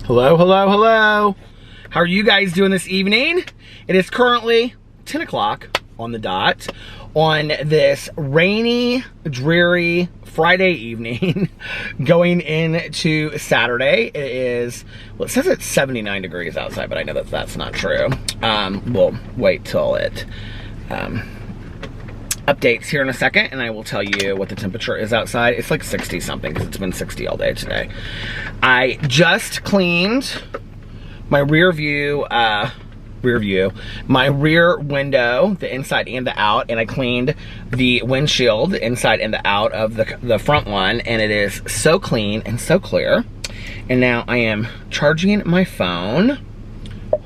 Hello, hello, hello. How are you guys doing this evening? It is currently 10 o'clock on the dot on this rainy, dreary Friday evening going into Saturday. It is, well, it says it's 79 degrees outside, but I know that that's not true. We'll wait till it updates here in a second, and I will tell you what the temperature is outside. It's like 60 something because it's been 60 all day today. I just cleaned my rear window, the inside and the out, and I cleaned the windshield, the inside and the out of the front one, and it is so clean and so clear. And now I am charging my phone.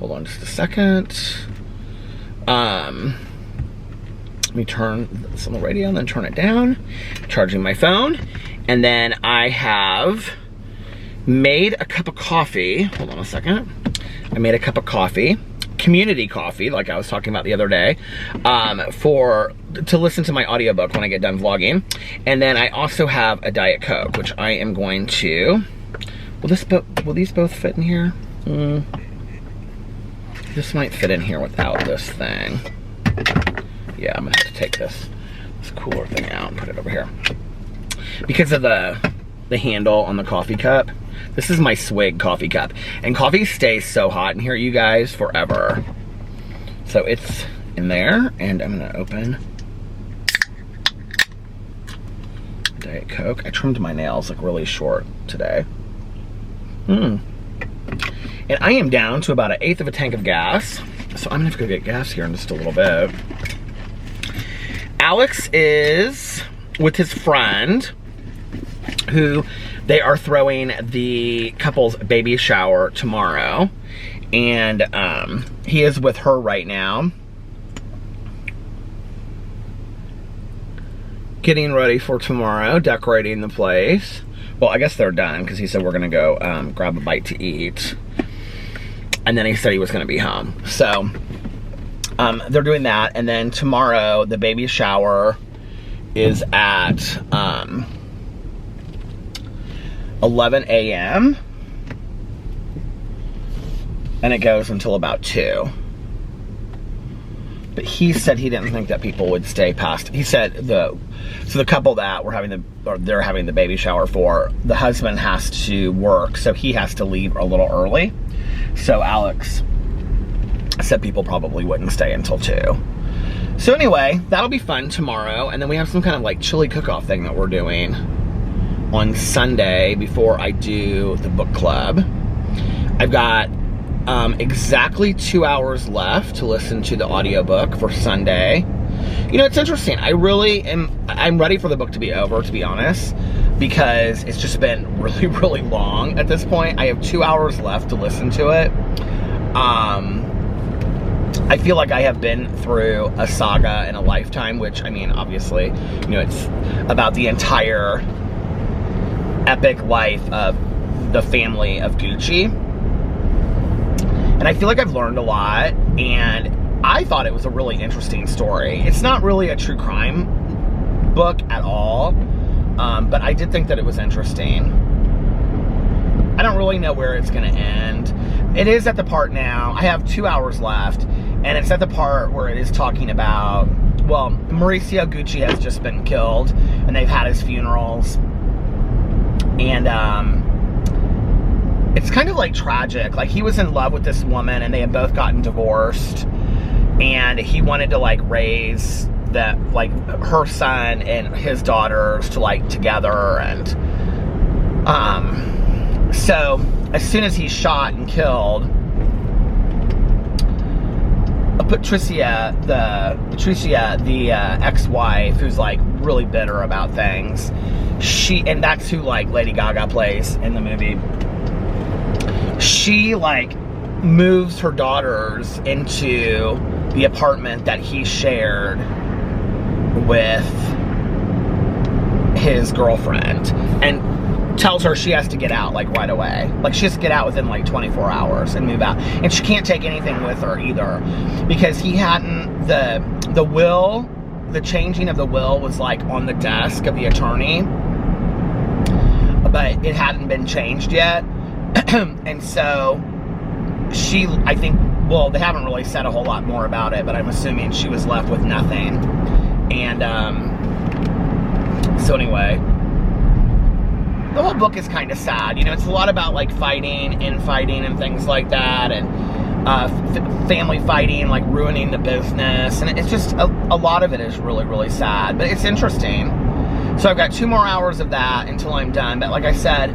Hold on just a second. Let me turn this on the radio and then turn it down. Charging my phone. And then I have made a cup of coffee. Hold on a second. I made a cup of coffee. Community coffee, like I was talking about the other day, to listen to my audiobook when I get done vlogging. And then I also have a Diet Coke, which I am going to... Will these both fit in here? This might fit in here without this thing. Yeah, I'm gonna have to take this cooler thing out and put it over here. Because of the handle on the coffee cup. This is my Swig coffee cup. And coffee stays so hot in here, you guys, forever. So it's in there, and I'm gonna open Diet Coke. I trimmed my nails like really short today. And I am down to about 1/8 of a tank of gas. So I'm gonna have to go get gas here in just a little bit. Alex is with his friend, who they are throwing the couple's baby shower tomorrow. And he is with her right now, getting ready for tomorrow, decorating the place. Well, I guess they're done because he said we're gonna go grab a bite to eat. And then he said he was gonna be home. So they're doing that, and then tomorrow the baby shower is at 11 a.m. and it goes until about 2. But he said he didn't think that people would stay past. He said the couple that they're having the baby shower for, the husband has to work, so he has to leave a little early. So Alex said people probably wouldn't stay until 2. So anyway, that'll be fun tomorrow. And then we have some kind of like chili cook-off thing that we're doing on Sunday before I do the book club. I've got exactly 2 hours left to listen to the audiobook for Sunday. You know, it's interesting. I'm ready for the book to be over, to be honest, because it's just been really, really long at this point. I have 2 hours left to listen to it. I feel like I have been through a saga in a lifetime, which, I mean, obviously, you know, it's about the entire epic life of the family of Gucci. And I feel like I've learned a lot, and I thought it was a really interesting story. It's not really a true crime book at all, but I did think that it was interesting. I don't really know where it's gonna end. It is at the part now, I have 2 hours left, and it's at the part where it is talking about, well, Mauricio Gucci has just been killed, and they've had his funerals. And it's kind of like tragic. Like, he was in love with this woman, and they had both gotten divorced, and he wanted to like raise that, like, her son and his daughters to like together. And so as soon as he's shot and killed, Patricia, the ex-wife, who's like really bitter about things, and that's who like Lady Gaga plays in the movie, she like moves her daughters into the apartment that he shared with his girlfriend, and tells her she has to get out like right away. Like, she has to get out within like 24 hours and move out. And she can't take anything with her either, because he hadn't, the will, the changing of the will was like on the desk of the attorney, but it hadn't been changed yet. And so she, I think, well, they haven't really said a whole lot more about it, but I'm assuming she was left with nothing. And so anyway, the whole book is kind of sad. You know, it's a lot about like fighting, infighting, and things like that, and family fighting, like ruining the business, and it's just a lot of it is really, really sad, but it's interesting. So I've got 2 more hours of that until I'm done. But like I said,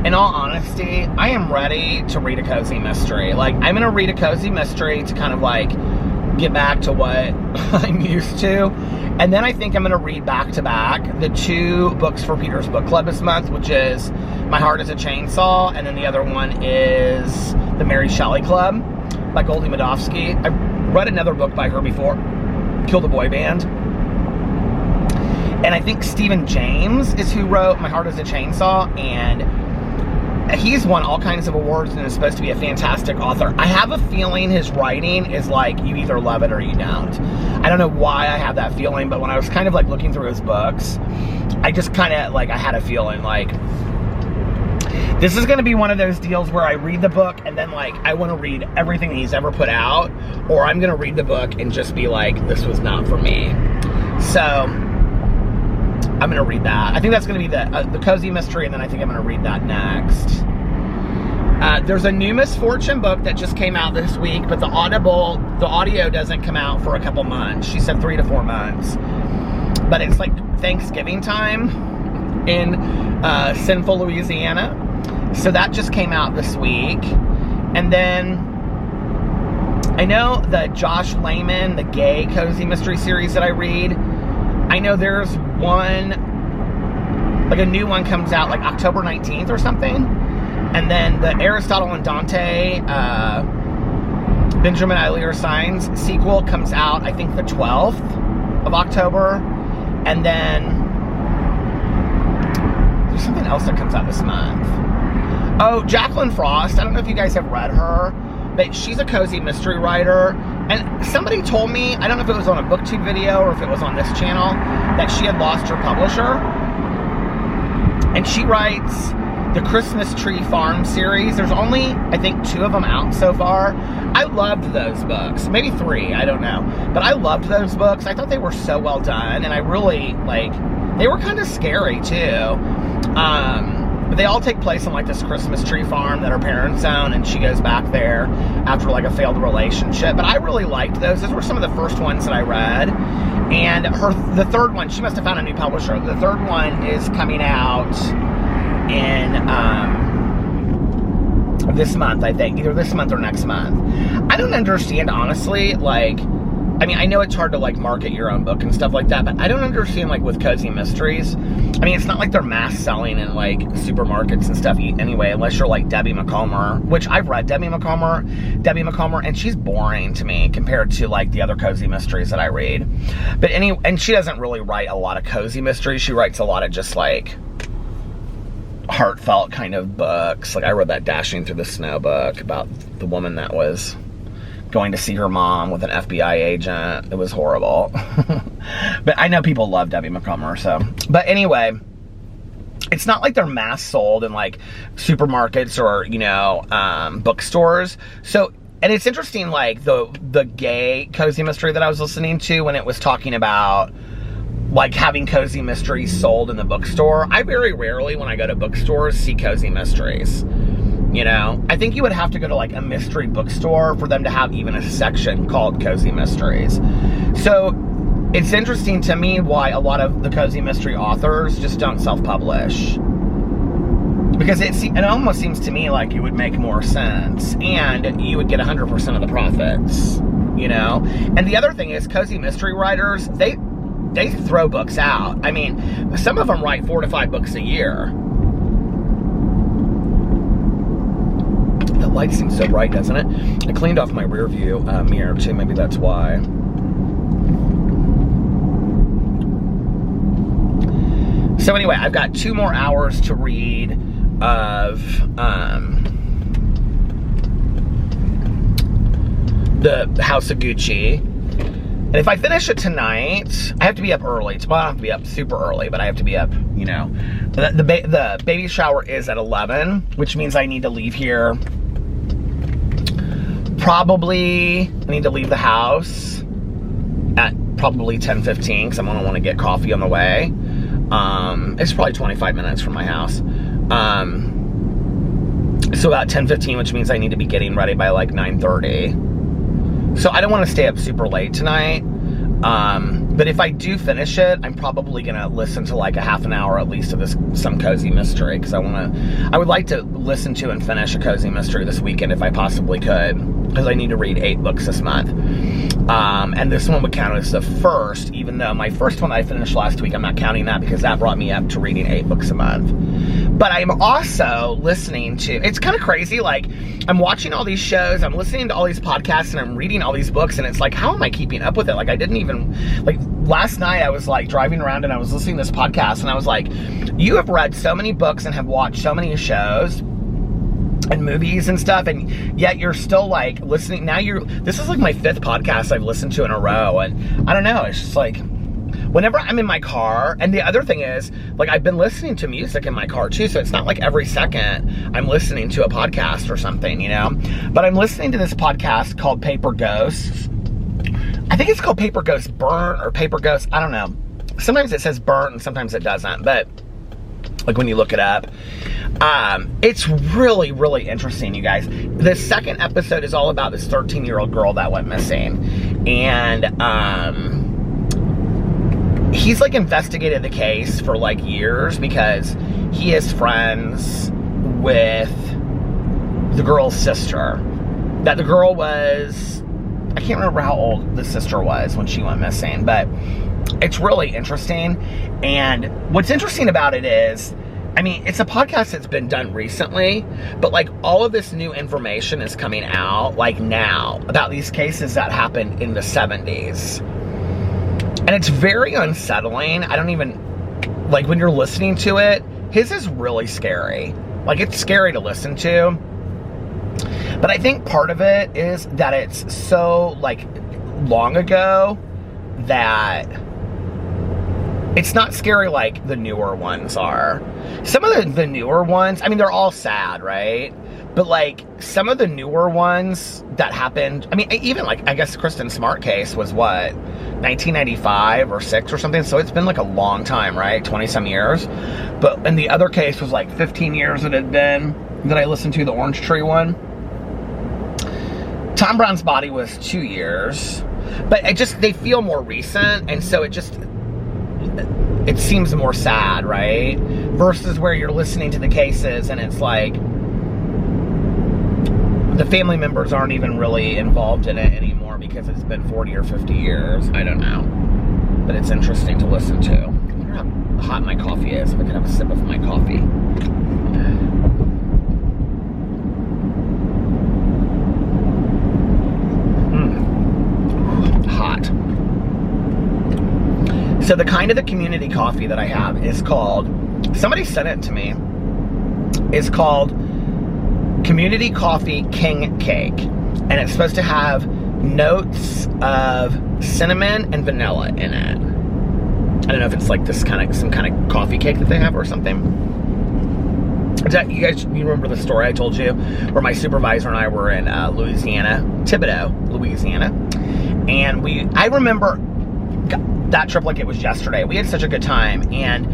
in all honesty, I am ready to read a cozy mystery. Like, I'm gonna read a cozy mystery to kind of like get back to what I'm used to. And then I think I'm going to read back-to-back the 2 books for Peter's Book Club this month, which is My Heart is a Chainsaw, and then the other one is The Mary Shelley Club by Goldie Medofsky. I've read another book by her before, Kill the Boy Band. And I think Stephen James is who wrote My Heart is a Chainsaw, and he's won all kinds of awards and is supposed to be a fantastic author. I have a feeling his writing is like, you either love it or you don't. I don't know why I have that feeling, but when I was kind of like looking through his books, I just kind of like, I had a feeling like, this is going to be one of those deals where I read the book and then like, I want to read everything he's ever put out, or I'm going to read the book and just be like, this was not for me. So I'm going to read that. I think that's going to be the cozy mystery, and then I think I'm going to read that next. There's a new Misfortune book that just came out this week, but the audio doesn't come out for a couple months. She said 3 to 4 months. But it's like Thanksgiving time in Sinful, Louisiana. So that just came out this week. And then I know the Josh Layman, the gay cozy mystery series that I read, I know there's one, like a new one comes out like October 19th or something. And then the Aristotle and Dante, Benjamin Ayler Signs sequel comes out, I think, the 12th of October. And then there's something else that comes out this month. Oh, Jacqueline Frost. I don't know if you guys have read her, but she's a cozy mystery writer. And somebody told me, I don't know if it was on a BookTube video or if it was on this channel, that she had lost her publisher. And she writes the Christmas Tree Farm series. There's only, I think, 2 of them out so far. I loved those books. Maybe 3, I don't know. But I loved those books. I thought they were so well done, and I really, like, they were kind of scary, too. But they all take place on, like, this Christmas tree farm that her parents own, and she goes back there after, like, a failed relationship. But I really liked those. Those were some of the first ones that I read. And the third one, she must have found a new publisher. The third one is coming out in this month, I think. Either this month or next month. I don't understand, honestly, like, I mean, I know it's hard to, like, market your own book and stuff like that, but I don't understand, like, with cozy mysteries. I mean, it's not like they're mass selling in, like, supermarkets and stuff anyway, unless you're, like, Debbie McComber, which I've read Debbie McComber, and she's boring to me compared to, like, the other cozy mysteries that I read. But and she doesn't really write a lot of cozy mysteries. She writes a lot of just, like, heartfelt kind of books. Like, I read that Dashing Through the Snow book about the woman that was going to see her mom with an FBI agent. It was horrible. But I know people love Debbie McComber, so. But anyway, it's not like they're mass sold in, like, supermarkets or, you know, bookstores. So, and it's interesting, like, the gay cozy mystery that I was listening to when it was talking about, like, having cozy mysteries sold in the bookstore. I very rarely, when I go to bookstores, see cozy mysteries. You know, I think you would have to go to, like, a mystery bookstore for them to have even a section called cozy mysteries. So it's interesting to me why a lot of the cozy mystery authors just don't self-publish, because it almost seems to me like it would make more sense, and you would get 100% of the profits, you know. And the other thing is, cozy mystery writers, they throw books out. I mean, some of them write 4 to 5 books a year. The light seems so bright, doesn't it? I cleaned off my rear view mirror too. Maybe that's why. So anyway, I've got 2 more hours to read of the House of Gucci. And if I finish it tonight, I have to be up early. Well, I don't have to be up super early, but I have to be up, you know. The baby shower is at 11, which means I need to leave here. Probably, I need to leave the house at probably 10:15 because I'm going to want to get coffee on the way. It's probably 25 minutes from my house. So about 10:15, which means I need to be getting ready by like 9:30. So I don't want to stay up super late tonight. But if I do finish it, I'm probably gonna listen to like a half an hour at least of some cozy mystery, because I would like to listen to and finish a cozy mystery this weekend if I possibly could, because I need to read 8 books this month. And this one would count as the first, even though my first one I finished last week, I'm not counting that because that brought me up to reading 8 books a month. But I'm also listening to, it's kind of crazy, like I'm watching all these shows, I'm listening to all these podcasts, and I'm reading all these books, and it's like, how am I keeping up with it? Like I didn't even, like last night I was like driving around and I was listening to this podcast and I was like, you have read so many books and have watched so many shows and movies and stuff, and yet you're still like listening. Now this is like my 5th podcast I've listened to in a row, and I don't know, it's just like, whenever I'm in my car, and the other thing is, like I've been listening to music in my car too, so it's not like every second I'm listening to a podcast or something, you know, but I'm listening to this podcast called Paper Ghosts. I think it's called Paper Ghosts Burnt or Paper Ghosts, I don't know. Sometimes it says burnt and sometimes it doesn't, but like when you look it up, it's really, really interesting, you guys. The second episode is all about this 13-year-old girl that went missing, and he's like investigated the case for like years because he is friends with the girl's sister. That the girl was, I can't remember how old the sister was when she went missing, but it's really interesting. And what's interesting about it is, I mean, it's a podcast that's been done recently, but like all of this new information is coming out like now about these cases that happened in the 70s. And it's very unsettling. I don't even, like when you're listening to it, his is really scary. Like it's scary to listen to. But I think part of it is that it's so like long ago that it's not scary like the newer ones are. Some of the newer ones, I mean, they're all sad, right? But like some of the newer ones that happened, I mean, even like, I guess Kristen Smart case was what, 1995 or 6 or something? So it's been like a long time, right? 20 some years. But, and the other case was like 15 years it had been that I listened to, the Orange Tree one. Tom Brown's Body was 2 years. But it just, they feel more recent, and so it just, it seems more sad, right? Versus where you're listening to the cases and it's like the family members aren't even really involved in it anymore because it's been 40 or 50 years. I don't know. But it's interesting to listen to. I wonder how hot my coffee is, if I could have a sip of my coffee. Hot. So the kind of the community coffee that I have is called, somebody sent it to me, is called Community Coffee King Cake. And it's supposed to have notes of cinnamon and vanilla in it. I don't know if it's like this kind of, some kind of coffee cake that they have or something. You guys, you remember the story I told you where my supervisor and I were in Louisiana, Thibodaux, Louisiana. And I remember that trip like it was yesterday. We had such a good time, and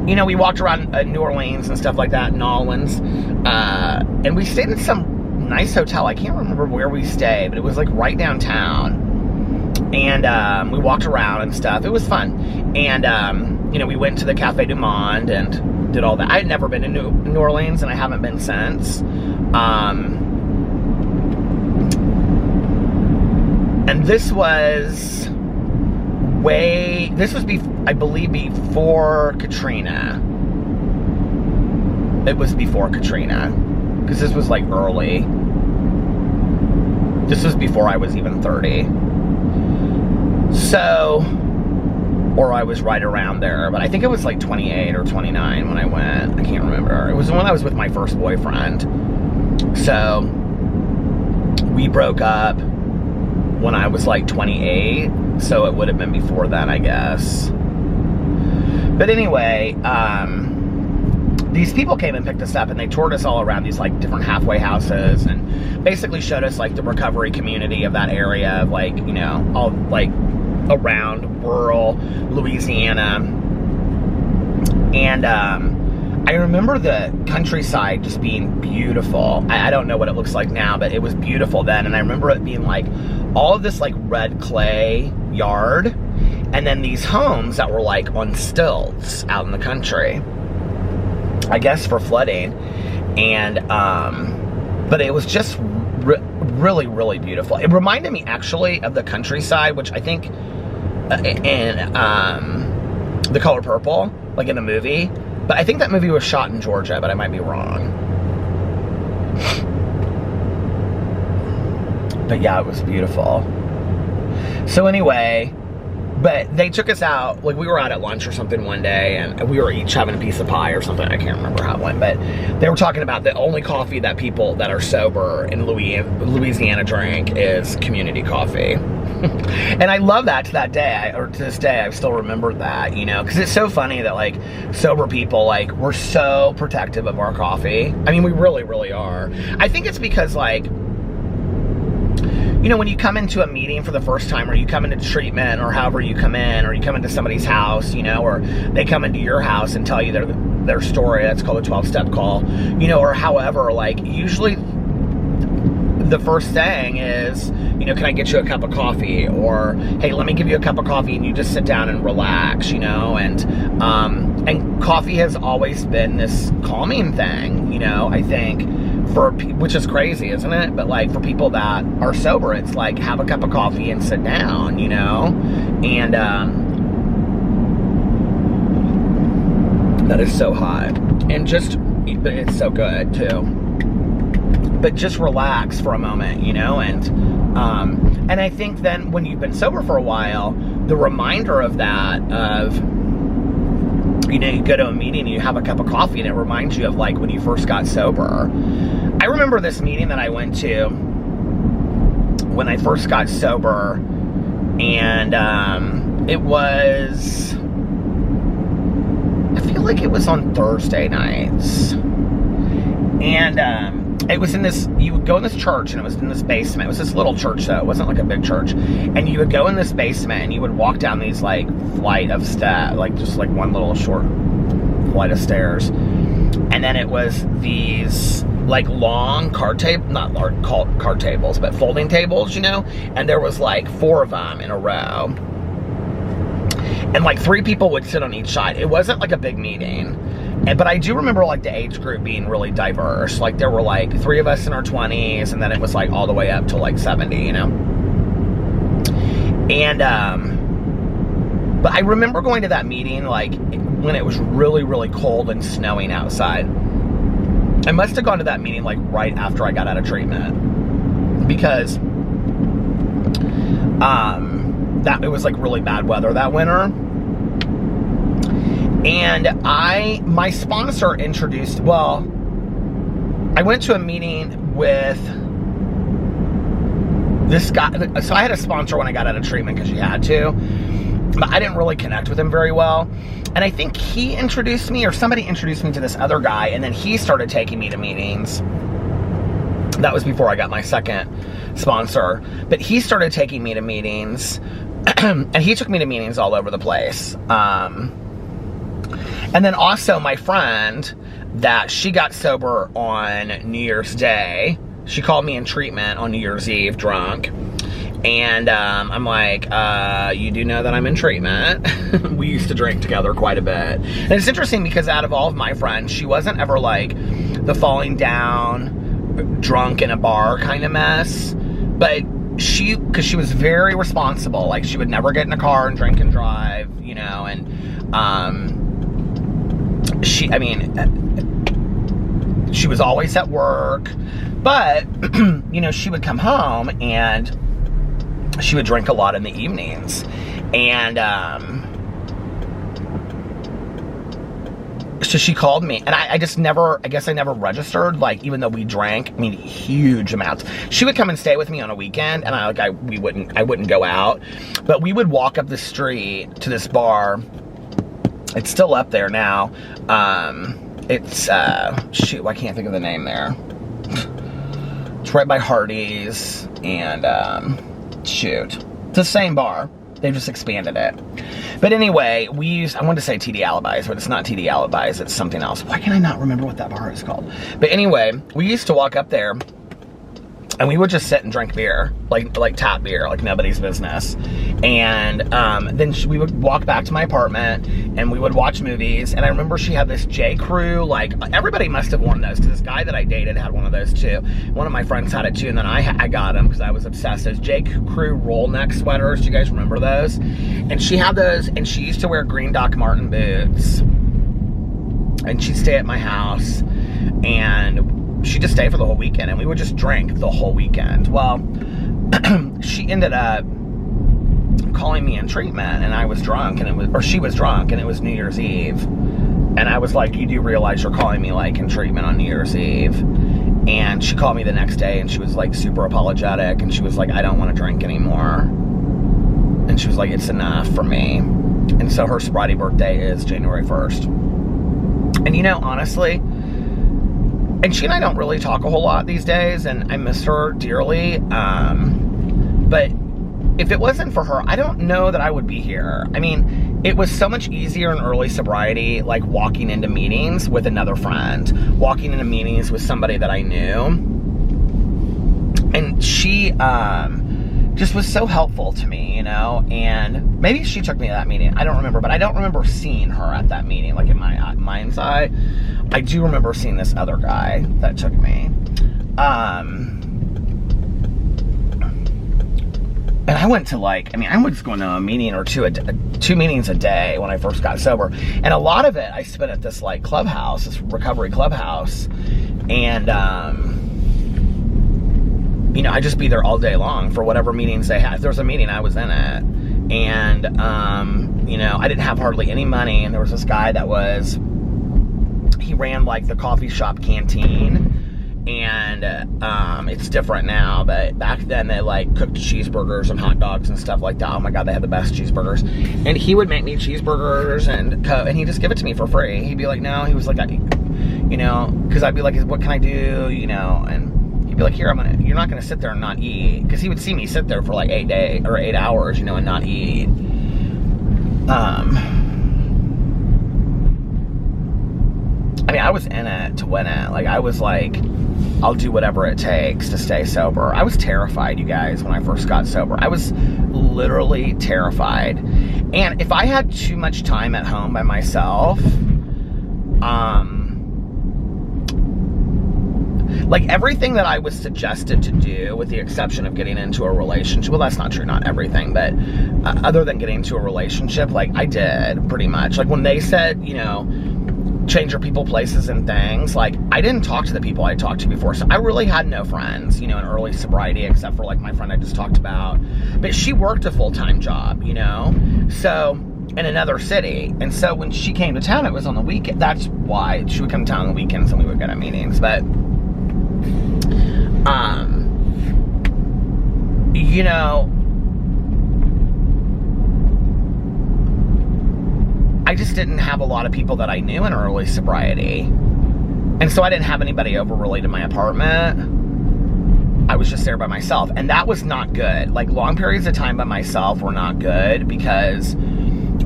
you know, we walked around New Orleans and stuff like that, New Orleans, and we stayed in some nice hotel. I can't remember where we stayed, but it was like right downtown, and we walked around and stuff. It was fun, and you know, we went to the Cafe du Monde and did all that. I had never been to New Orleans, and I haven't been since. And this was I believe before Katrina. It was before Katrina, because this was like early. This was before I was even 30. So, or I was right around there, but I think it was like 28 or 29 when I went. I can't remember. It was when I was with my first boyfriend. So, we broke up. when I was like 28, so it would have been before that, I guess. But anyway, these people came and picked us up, and they toured us all around these like different halfway houses, and basically showed us like the recovery community of that area, of like, you know, all like around rural Louisiana. And I remember the countryside just being beautiful. I don't know what it looks like now, but it was beautiful then. And I remember it being like all of this like red clay yard, and then these homes that were like on stilts out in the country, I guess for flooding. And but it was just really, really beautiful. It reminded me actually of the countryside, which I think in The Color Purple, like in the movie. But I think that movie was shot in Georgia, but I might be wrong. But yeah, it was beautiful. So anyway, but they took us out, like we were out at lunch or something one day, and we were each having a piece of pie or something. I can't remember how it went, but they were talking about the only coffee that people that are sober in Louisiana drink is community coffee. And I love that to that day, or to this day, I've still remembered that, you know, because it's so funny that like sober people, like we're so protective of our coffee. I mean, we really, really are. I think it's because like, you know, when you come into a meeting for the first time, or you come into treatment, or however you come in, or you come into somebody's house, you know, or they come into your house and tell you their story, that's called a 12-step call, you know, or however, like usually the first thing is, you know, can I get you a cup of coffee? Or, hey, let me give you a cup of coffee and you just sit down and relax, you know? And coffee has always been this calming thing, you know, I think, which is crazy, isn't it? But like for people that are sober, it's like have a cup of coffee and sit down, you know? And that is so hot. And just, but it's so good too. But just relax for a moment, you know? And I think then when you've been sober for a while, the reminder of that, of, you know, you go to a meeting and you have a cup of coffee and it reminds you of like when you first got sober. I remember this meeting that I went to when I first got sober, and it was, I feel like it was on Thursday nights. And it was in this, you would go in this church, and it was in this basement. It was this little church though, it wasn't like a big church. And you would go in this basement and you would walk down these like flight of steps, like just like one little short flight of stairs. And then it was these like long card table, not large card tables, but folding tables, you know? And there was like 4 of them in a row. And like 3 people would sit on each side. It wasn't like a big meeting. But I do remember like the age group being really diverse. Like there were like 3 of us in our 20s, and then it was like all the way up to like 70, you know? And, but I remember going to that meeting like when it was really, really cold and snowing outside. I must have gone to that meeting like right after I got out of treatment, because that it was like really bad weather that winter. And my sponsor introduced, well, I went to a meeting with this guy. So I had a sponsor when I got out of treatment because you had to, but I didn't really connect with him very well. And I think he introduced me, or somebody introduced me to this other guy, and then he started taking me to meetings. That was before I got my second sponsor. But he started taking me to meetings, and he took me to meetings all over the place. And then also my friend, that she got sober on New Year's Day. She called me in treatment on New Year's Eve drunk. And I'm like, you do know that I'm in treatment. We used to drink together quite a bit. And it's interesting because out of all of my friends, she wasn't ever like the falling down, drunk in a bar kind of mess. But because she was very responsible. Like she would never get in a car and drink and drive, you know, and she was always at work, but, you know, she would come home and she would drink a lot in the evenings. And So she called me, and I just never, I guess I never registered, like, even though we drank, I mean, huge amounts. She would come and stay with me on a weekend, and I wouldn't go out, but we would walk up the street to this bar. It's still up there now. It's, shoot, I can't think of the name there. It's right by Hardee's, and, shoot. It's the same bar. They've just expanded it. But anyway, I wanted to say TD Alibis, but it's not TD Alibis, it's something else. Why can I not remember what that bar is called? But anyway, we used to walk up there, and we would just sit and drink beer, like tap beer, like nobody's business. And then we would walk back to my apartment, and we would watch movies. And I remember she had this J. Crew, like, everybody must have worn those, because this guy that I dated had one of those too. One of my friends had it too, and then I got them because I was obsessed. Those J. Crew roll neck sweaters, do you guys remember those? And she had those, and she used to wear green Doc Marten boots. And she'd stay at my house, and she'd just stay for the whole weekend, and we would just drink the whole weekend. Well, she ended up calling me in treatment, and I was drunk, or she was drunk, and it was New Year's Eve. And I was like, you do realize you're calling me, like, in treatment on New Year's Eve? And she called me the next day, and she was, like, super apologetic, and she was like, I don't want to drink anymore. And she was like, it's enough for me. And so her sobriety birthday is January 1st. And, you know, honestly, and she and I don't really talk a whole lot these days, and I miss her dearly. But if it wasn't for her, I don't know that I would be here. I mean, it was so much easier in early sobriety, like walking into meetings with another friend, walking into meetings with somebody that I knew. And she just was so helpful to me, you know, and maybe she took me to that meeting. I don't remember, but I don't remember seeing her at that meeting, like in my mind's eye. I do remember seeing this other guy that took me. And I went to, like, I mean, I was going to a meeting or two meetings a day when I first got sober. And a lot of it I spent at this, like, clubhouse, this recovery clubhouse. And, you know, I'd just be there all day long for whatever meetings they had. If there was a meeting, I was in it. And, you know, I didn't have hardly any money. And there was this guy that he ran, like, the coffee shop canteen. And it's different now, but back then they, like, cooked cheeseburgers and hot dogs and stuff like that. Oh my God, they had the best cheeseburgers. And he would make me cheeseburgers, and he'd just give it to me for free. He'd be like, no, he was like, you know, because I'd be like, what can I do, you know? And he'd be like, here, you're not gonna sit there and not eat, because he would see me sit there for like 8 hours, you know, and not eat. I mean, I was in it to win it. Like, I was like, I'll do whatever it takes to stay sober. I was terrified, you guys, when I first got sober. I was literally terrified. And if I had too much time at home by myself, like, everything that I was suggested to do, with the exception of getting into a relationship, well, that's not true, not everything, but other than getting into a relationship, like, I did pretty much. Like, when they said, you know, change your people, places, and things, like, I didn't talk to the people I talked to before, so I really had no friends, you know, in early sobriety, except for, like, my friend I just talked about. But she worked a full-time job, you know, so, in another city. And so when she came to town, it was on the weekend. That's why she would come to town on the weekends, and we would go to meetings. But you know, I just didn't have a lot of people that I knew in early sobriety. And so I didn't have anybody over really to my apartment. I was just there by myself. And that was not good. Like, long periods of time by myself were not good, because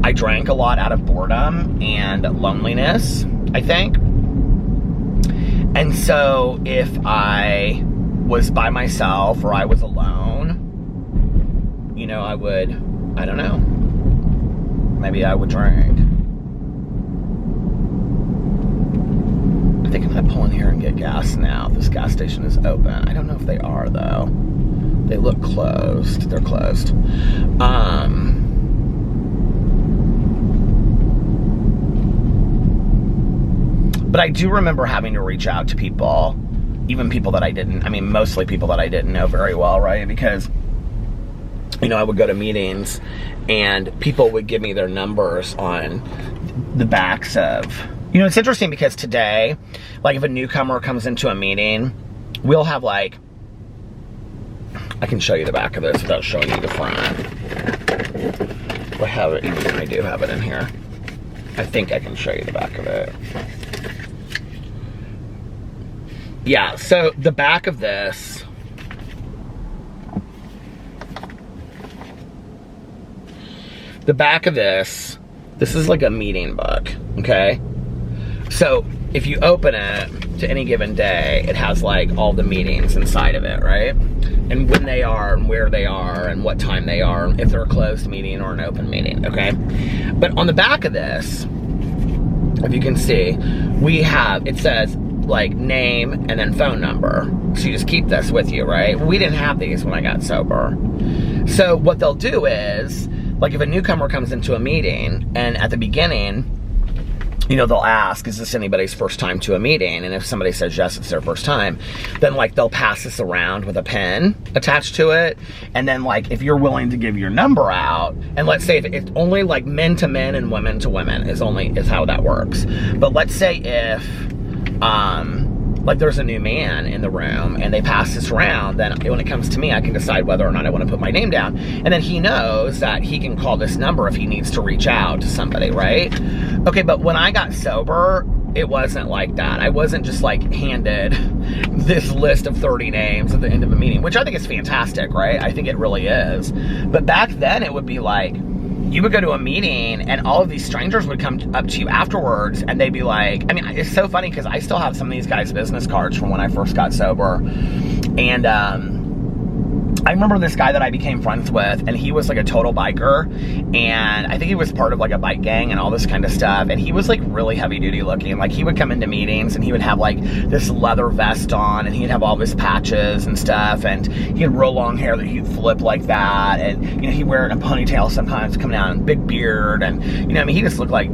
I drank a lot out of boredom and loneliness, I think. And so if I was by myself or I was alone, you know, I don't know, maybe I would drink. I think I'm gonna pull in here and get gas now. This gas station is open. I don't know if they are, though. They look closed. They're closed. But I do remember having to reach out to people, even people that I didn't, I mean, mostly people that I didn't know very well, right? Because, you know, I would go to meetings and people would give me their numbers on the backs of You know, it's interesting because today, like if a newcomer comes into a meeting, we'll have like, I can show you the back of this without showing you the front. I have it, I do have it in here. I think I can show you the back of it. Yeah, so the back of this, this is like a meeting book, okay? So if you open it to any given day, it has like all the meetings inside of it, right? And when they are, and where they are, and what time they are, if they're a closed meeting or an open meeting, okay? But on the back of this, if you can see, we have, it says like name and then phone number. So you just keep this with you, right? We didn't have these when I got sober. So what they'll do is, like if a newcomer comes into a meeting and at the beginning, you know, they'll ask, is this anybody's first time to a meeting? And if somebody says yes, it's their first time, then like they'll pass this around with a pen attached to it. And then like if you're willing to give your number out, and let's say if it's only like men to men and women to women is how that works. But let's say if like there's a new man in the room and they pass this around, then when it comes to me, I can decide whether or not I want to put my name down. And then he knows that he can call this number if he needs to reach out to somebody, right? Okay, but when I got sober, it wasn't like that. I wasn't just like handed this list of 30 names at the end of a meeting, which I think is fantastic, right? I think it really is. But back then it would be like, you would go to a meeting and all of these strangers would come up to you afterwards and they'd be like, I mean, it's so funny because I still have some of these guys' business cards from when I first got sober. And I remember this guy that I became friends with, and he was like a total biker, and I think he was part of like a bike gang and all this kind of stuff, and he was like really heavy duty looking. Like he would come into meetings and he would have like this leather vest on, and he'd have all his patches and stuff, and he had real long hair that he'd flip like that, and you know, he'd wear it in a ponytail sometimes coming out, and big beard, and you know, I mean, he just looked like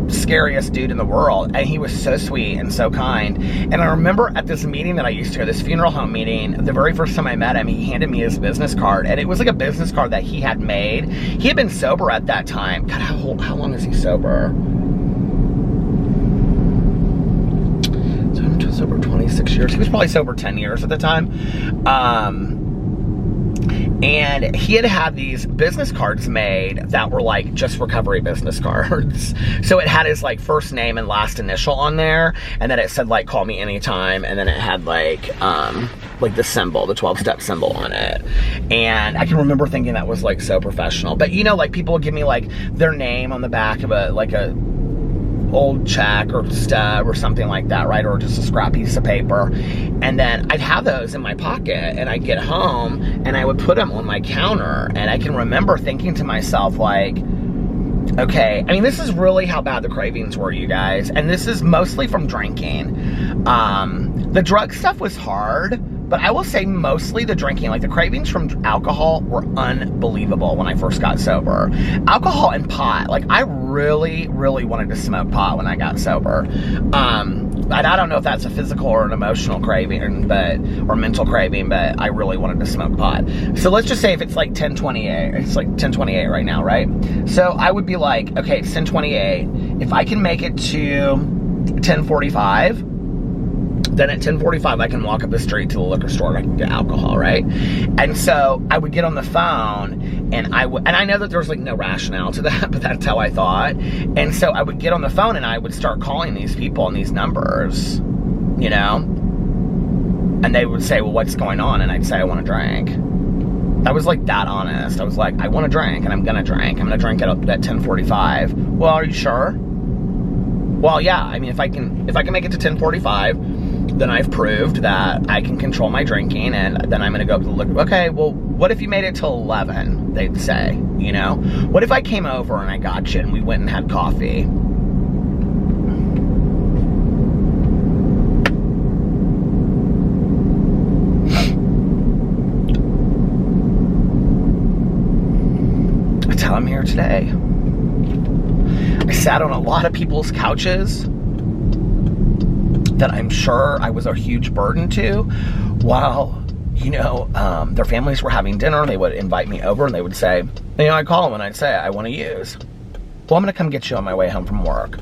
scariest dude in the world, and he was so sweet and so kind. And I remember at this meeting that I used to go, this funeral home meeting, the very first time I met him, he handed me his business card, and it was like a business card that he had made. He had been sober at that time. God, how long is he sober? So I'm just sober 26 years. He was probably sober 10 years at the time. And he had these business cards made that were like just recovery business cards. So it had his like first name and last initial on there, and then it said like call me anytime, and then it had like the symbol, the 12-step symbol on it. And I can remember thinking that was like so professional. But you know, like people would give me like their name on the back of a old check or stub or something like that, right? Or just a scrap piece of paper. And then I'd have those in my pocket, and I'd get home and I would put them on my counter. And I can remember thinking to myself like, okay, I mean, this is really how bad the cravings were, you guys. And this is mostly from drinking. The drug stuff was hard, but I will say mostly the drinking, like the cravings from alcohol were unbelievable when I first got sober. Alcohol and pot, like I really, really wanted to smoke pot when I got sober. And I don't know if that's a physical or an emotional craving, or mental craving, but I really wanted to smoke pot. So let's just say if it's like 10:28, it's like 10:28 right now, right? So I would be like, okay, it's 10:28. If I can make it to 10:45, then at 10:45 I can walk up the street to the liquor store and I can get alcohol, right? And so I would get on the phone, and I know that there's like no rationale to that, but that's how I thought. And so I would get on the phone and I would start calling these people on these numbers, you know? And they would say, well, what's going on? And I'd say, I want to drink. I was like that honest. I was like, I want to drink, and I'm gonna drink. I'm gonna drink at 10:45. Well, are you sure? Well, yeah. I mean, if I can make it to 10:45, then I've proved that I can control my drinking, and then I'm gonna go up to the liquor. Okay, well, what if you made it till 11? They'd say, you know? What if I came over and I got you and we went and had coffee? That's how I'm here today. I sat on a lot of people's couches that I'm sure I was a huge burden to, while, you know, their families were having dinner. They would invite me over and they would say, you know, I'd call them and I'd say, I want to use. Well, I'm going to come get you on my way home from work.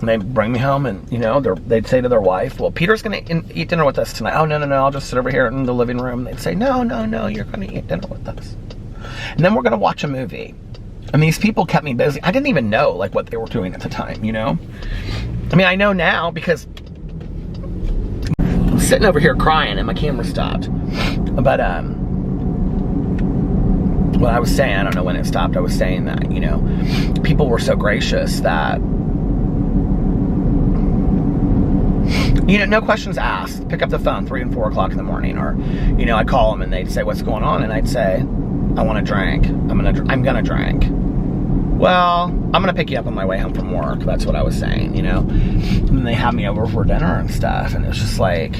And they bring me home, and they'd say to their wife, well, Peter's gonna eat dinner with us tonight. Oh, no, I'll just sit over here in the living room. And they'd say, no, you're gonna eat dinner with us. And then we're gonna watch a movie. And these people kept me busy. I didn't even know like what they were doing at the time, I mean, I know now because I'm sitting over here crying and my camera stopped. But what I was saying, I don't know when it stopped, I was saying that, people were so gracious that, no questions asked. Pick up the phone 3 and 4 o'clock in the morning, or, I call them and they'd say, what's going on? And I'd say, I want a drink. I'm gonna drink. Well, I'm gonna pick you up on my way home from work. That's what I was saying, And then they had me over for dinner and stuff, and it was just like,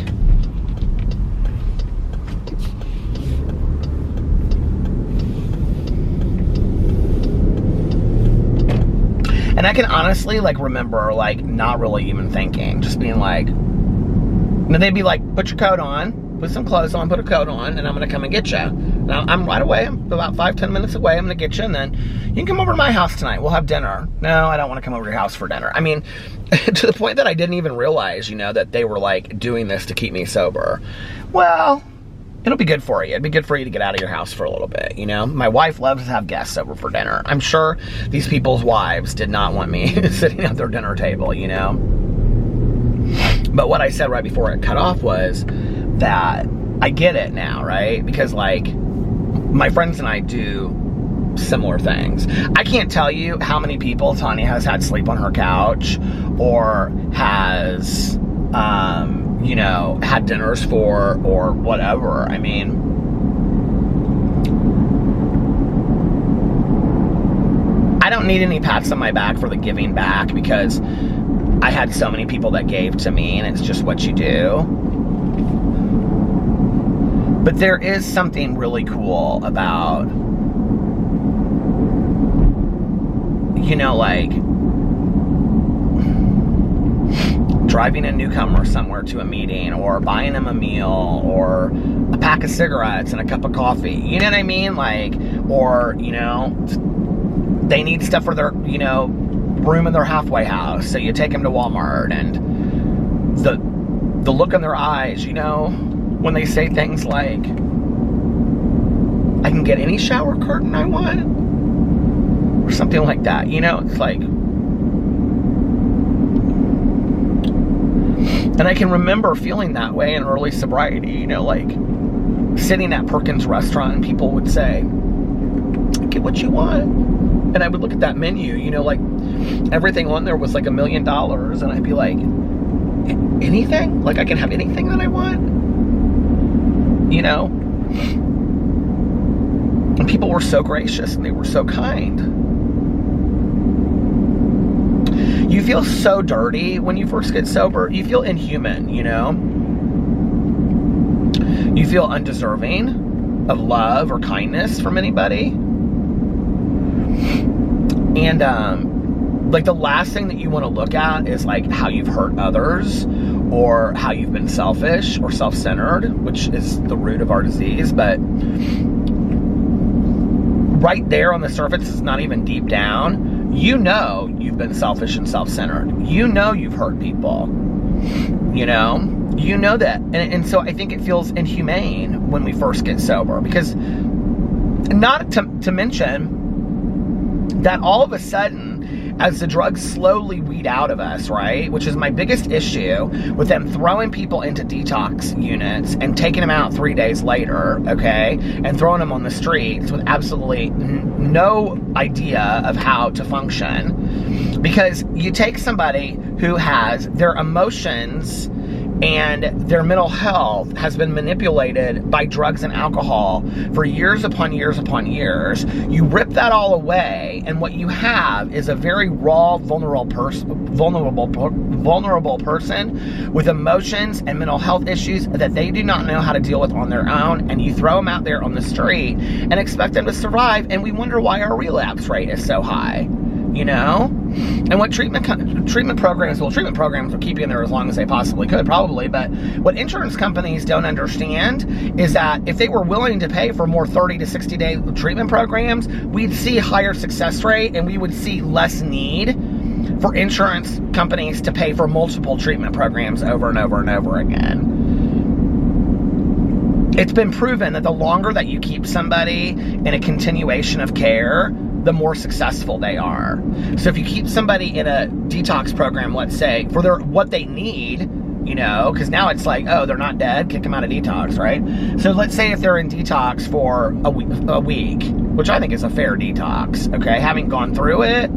and I can honestly remember not really even thinking, just being like, and they'd be like, put your coat on, put some clothes on, put a coat on, and I'm gonna come and get you. Now I'm right away, I'm about 5-10 minutes away, I'm gonna get you, and then you can come over to my house tonight, we'll have dinner. No, I don't want to come over to your house for dinner. I mean, to the point that I didn't even realize, that they were doing this to keep me sober. Well, it'll be good for you. It'd be good for you to get out of your house for a little bit, My wife loves to have guests over for dinner. I'm sure these people's wives did not want me sitting at their dinner table, But what I said right before it cut off was that I get it now, right? Because my friends and I do similar things. I can't tell you how many people Tanya has had sleep on her couch, or has had dinners for, or whatever. I mean, I don't need any pats on my back for the giving back, because I had so many people that gave to me, and it's just what you do. But there is something really cool about, driving a newcomer somewhere to a meeting, or buying them a meal, or a pack of cigarettes and a cup of coffee. You know what I mean? Or, they need stuff for their, room in their halfway house. So you take them to Walmart, and the look in their eyes, when they say things like, I can get any shower curtain I want, or something like that, it's like, and I can remember feeling that way in early sobriety, sitting at Perkins restaurant, and people would say, get what you want, and I would look at that menu, everything on there was $1 million, and I'd be like, anything? I can have anything that I want? And people were so gracious, and they were so kind. You feel so dirty when you first get sober. You feel inhuman, You feel undeserving of love or kindness from anybody. And, the last thing that you want to look at is, how you've hurt others, or how you've been selfish or self-centered, which is the root of our disease. But right there on the surface, it's not even deep down, you've been selfish and self-centered. You've hurt people. You know that. And so I think it feels inhumane when we first get sober, because not to mention that all of a sudden, as the drugs slowly weed out of us, right? Which is my biggest issue with them throwing people into detox units and taking them out 3 days later, okay? And throwing them on the streets with absolutely no idea of how to function. Because you take somebody who has their emotions and their mental health has been manipulated by drugs and alcohol for years upon years upon years. You rip that all away, and what you have is a very raw, vulnerable person with emotions and mental health issues that they do not know how to deal with on their own, and you throw them out there on the street and expect them to survive, and we wonder why our relapse rate is so high. And what treatment programs will keep you in there as long as they possibly could, probably, but what insurance companies don't understand is that if they were willing to pay for more 30 to 60 day treatment programs, we'd see higher success rate, and we would see less need for insurance companies to pay for multiple treatment programs over and over and over again. It's been proven that the longer that you keep somebody in a continuation of care, the more successful they are. So if you keep somebody in a detox program, let's say, for what they need, you know, because now it's like, oh, they're not dead, kick them out of detox, right? So let's say if they're in detox for a week, which I think is a fair detox, okay? Having gone through it,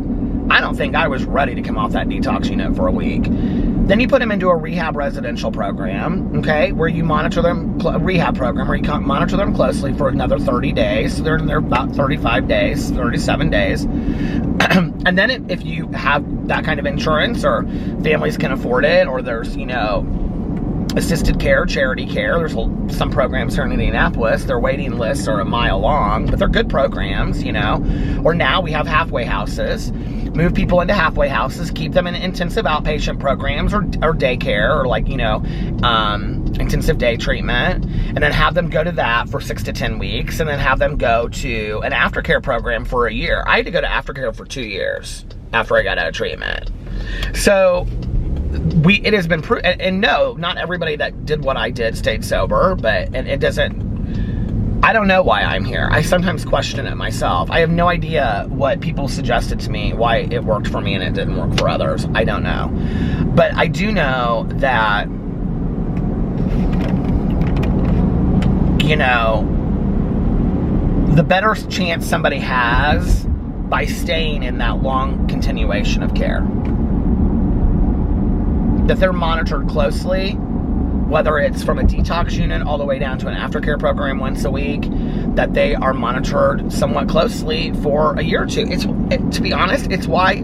I don't think I was ready to come off that detox unit for a week. Then you put them into a rehab residential program, okay, where you monitor them, a rehab program where you monitor them closely for another 30 days. So they're in there about 35 days, 37 days. And then if you have that kind of insurance, or families can afford it, or there's, you know, assisted care, charity care. There's some programs here in Indianapolis. Their waiting lists are a mile long, but they're good programs, you know. Or now we have halfway houses. Move people into halfway houses, keep them in intensive outpatient programs or daycare, or like, you know, intensive day treatment, and then have them go to that for 6 to 10 weeks, and then have them go to an aftercare program for a year. I had to go to aftercare for 2 years after I got out of treatment. So it has been proven, and no, not everybody that did what I did stayed sober, but it doesn't. I don't know why I'm here. I sometimes question it myself. I have no idea what people suggested to me, why it worked for me and it didn't work for others. I don't know. But I do know that, you know, the better chance somebody has by staying in that long continuation of care. That they're monitored closely, whether it's from a detox unit all the way down to an aftercare program once a week, that they are monitored somewhat closely for a year or two. To be honest, it's why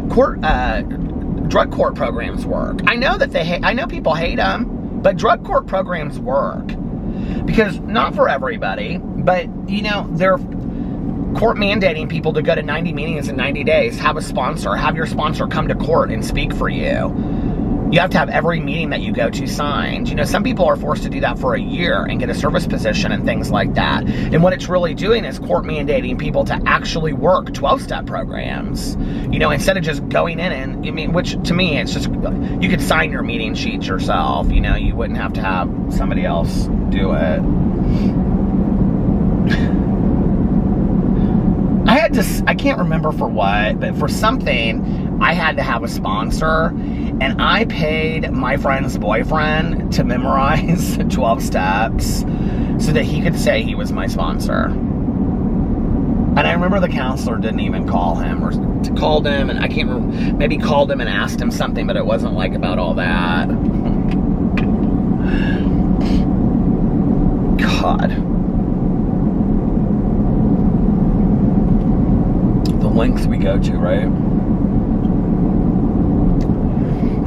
drug court programs work. I know that I know people hate them, but drug court programs work. Because not for everybody, but, you know, they're court mandating people to go to 90 meetings in 90 days, have a sponsor, have your sponsor come to court and speak for you. You have to have every meeting that you go to signed. You know, some people are forced to do that for a year and get a service position and things like that. And what it's really doing is court mandating people to actually work 12-step programs. You know, instead of just going in and, I mean, which to me, it's just, you could sign your meeting sheets yourself. You know, you wouldn't have to have somebody else do it. I can't remember for what, but for something, I had to have a sponsor, and I paid my friend's boyfriend to memorize 12 steps so that he could say he was my sponsor. And I remember the counselor didn't even call him, or called him, and I can't remember, maybe called him and asked him something, but it wasn't like about all that. God. Lengths we go to, right?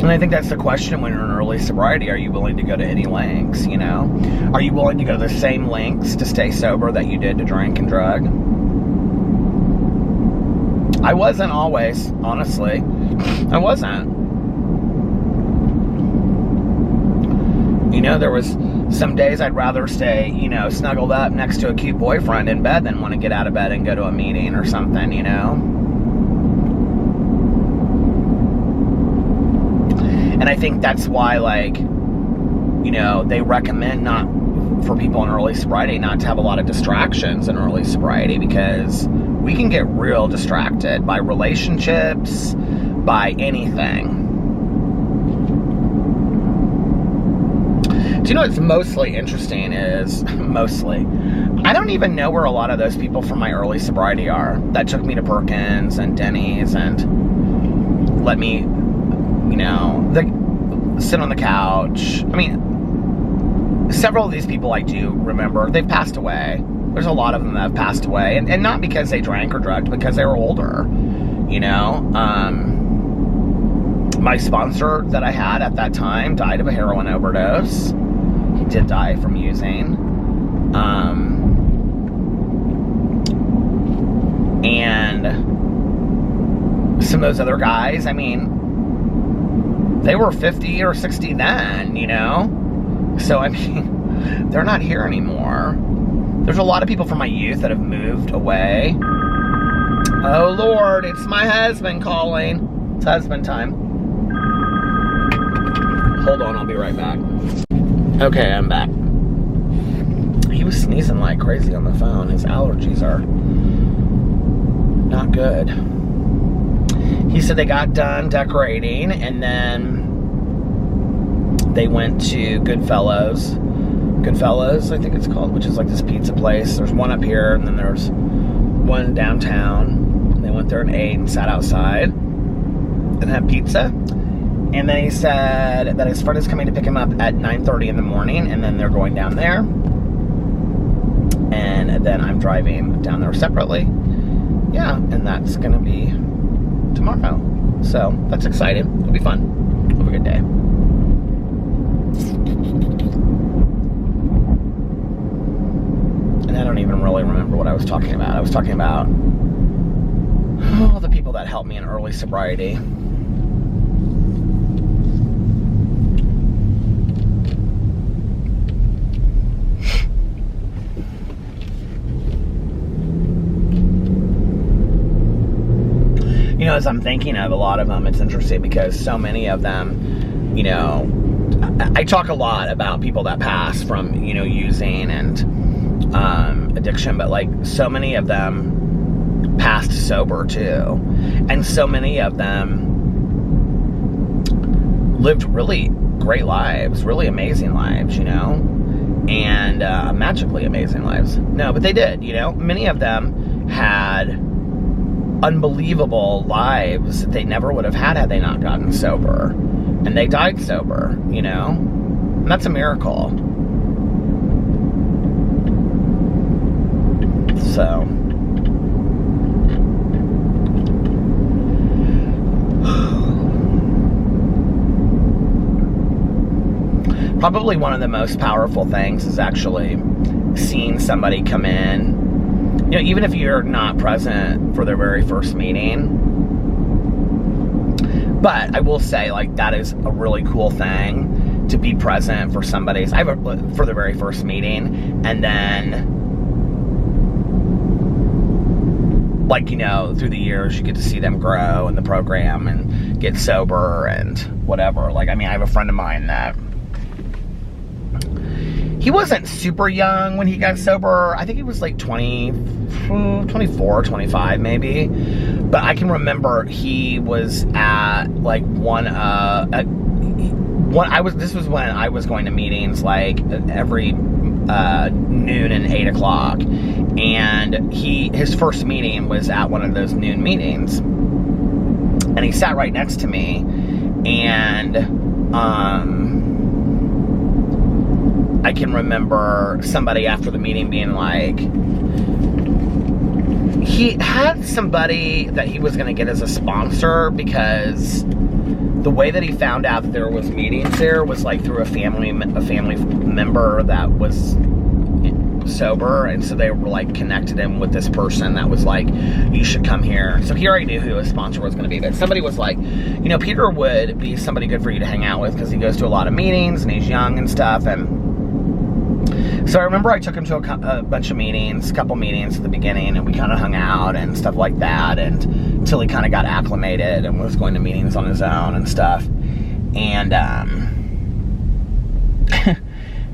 And I think that's the question when you're in early sobriety. Are you willing to go to any lengths, you know? Are you willing to go to the same lengths to stay sober that you did to drink and drug? I wasn't always, honestly. I wasn't. You know, there was some days I'd rather stay, you know, snuggled up next to a cute boyfriend in bed than want to get out of bed and go to a meeting or something, you know? And I think that's why, like, you know, they recommend not for people in early sobriety not to have a lot of distractions in early sobriety, because we can get real distracted by relationships, by anything. Do you know what's mostly interesting is, I don't even know where a lot of those people from my early sobriety are that took me to Perkins and Denny's and let me, you know, sit on the couch. I mean, several of these people I do remember, they've passed away. There's a lot of them that have passed away, and not because they drank or drugged, because they were older, you know. My sponsor that I had at that time died of a heroin overdose. He did die from using. And some of those other guys, I mean, they were 50 or 60 then, you know? So, I mean, they're not here anymore. There's a lot of people from my youth that have moved away. Oh, Lord, it's my husband calling. It's husband time. Hold on, I'll be right back. Okay, I'm back. He was sneezing like crazy on the phone. His allergies are not good. He said they got done decorating and then they went to Goodfellas, I think it's called, which is like this pizza place. There's one up here and then there's one downtown. And they went there and ate and sat outside and had pizza. And then he said that his friend is coming to pick him up at 9:30 in the morning and then they're going down there. And then I'm driving down there separately. Yeah, and that's gonna be tomorrow. So that's exciting. It'll be fun. Have a good day. And I don't even really remember what I was talking about. I was talking about the people that helped me in early sobriety. You know, as I'm thinking of a lot of them, it's interesting because so many of them, you know, I talk a lot about people that pass from, you know, using and addiction, but like so many of them passed sober too. And so many of them lived really great lives, really amazing lives, you know, and magically amazing lives. No, but they did, you know, many of them had unbelievable lives that they never would have had they not gotten sober. And they died sober, you know? And that's a miracle. So. Probably one of the most powerful things is actually seeing somebody come in. You know, even if you're not present for their very first meeting. But I will say, like, that is a really cool thing to be present for somebody's, for their very first meeting. And then, like, you know, through the years, you get to see them grow in the program and get sober and whatever. Like, I mean, I have a friend of mine that he wasn't super young when he got sober. I think he was like 24, 25 maybe. But I can remember he was at like this was when I was going to meetings like every noon and 8 o'clock. And his first meeting was at one of those noon meetings. And he sat right next to me. And I can remember somebody after the meeting being like, he had somebody that he was going to get as a sponsor because the way that he found out that there was meetings there was like through a family member that was sober, and so they were like connected him with this person that was like, you should come here. So he already knew who his sponsor was going to be, but somebody was like, you know, Peter would be somebody good for you to hang out with because he goes to a lot of meetings and he's young and stuff. And so I remember I took him to a bunch of meetings, a couple meetings at the beginning, and we kind of hung out and stuff like that, and until he kind of got acclimated and was going to meetings on his own and stuff. And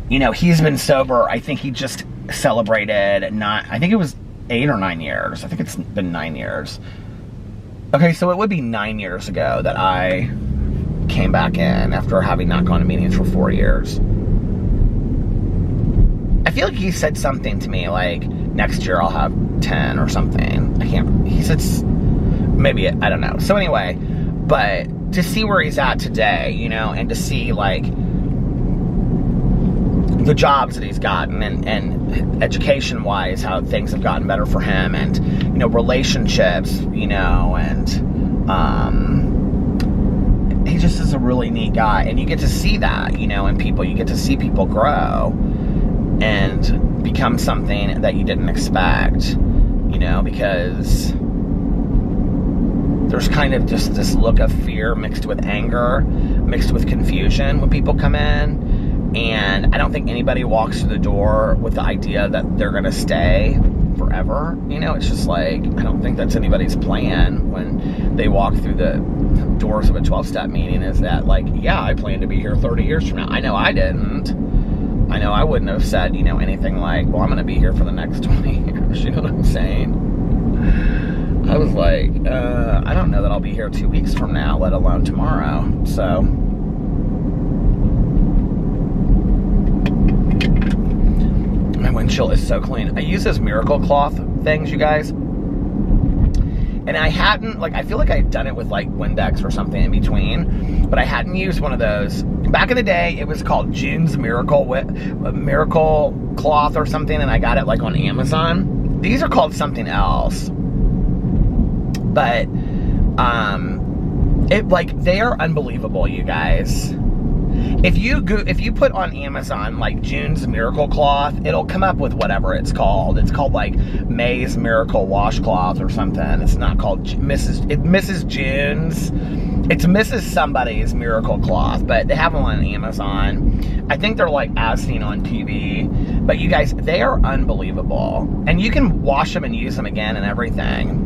you know, he's been sober, I think he just celebrated I think it was 8 or 9 years. I think it's been 9 years. Okay, so it would be 9 years ago that I came back in after having not gone to meetings for 4 years. I feel like he said something to me like, next year I'll have 10 or something. He said, maybe, I don't know. So anyway, but to see where he's at today, you know, and to see like the jobs that he's gotten and education-wise, how things have gotten better for him, and, you know, relationships, you know, and he just is a really neat guy. And you get to see that, you know, in people. You get to see people grow and become something that you didn't expect, you know, because there's kind of just this look of fear mixed with anger, mixed with confusion when people come in. And I don't think anybody walks through the door with the idea that they're going to stay forever. You know, it's just like, I don't think that's anybody's plan when they walk through the doors of a 12-step meeting, is that like, yeah, I plan to be here 30 years from now. I know I didn't. I know I wouldn't have said, you know, anything like, well, I'm going to be here for the next 20 years. You know what I'm saying? I was like, I don't know that I'll be here 2 weeks from now, let alone tomorrow. So my windshield is so clean. I use those Miracle Cloth things, you guys. And I hadn't, like, I feel like I'd done it with like Windex or something in between, but I hadn't used one of those. Back in the day, it was called June's Miracle Cloth or something, and I got it like on Amazon. These are called something else. But, they are unbelievable, you guys. If you put on Amazon like June's Miracle Cloth, it'll come up with whatever it's called. It's called like May's Miracle Washcloth or something. It's not called Mrs. June's. It's Mrs. Somebody's Miracle Cloth, but they have them on Amazon. I think they're like as seen on TV. But you guys, they are unbelievable. And you can wash them and use them again and everything.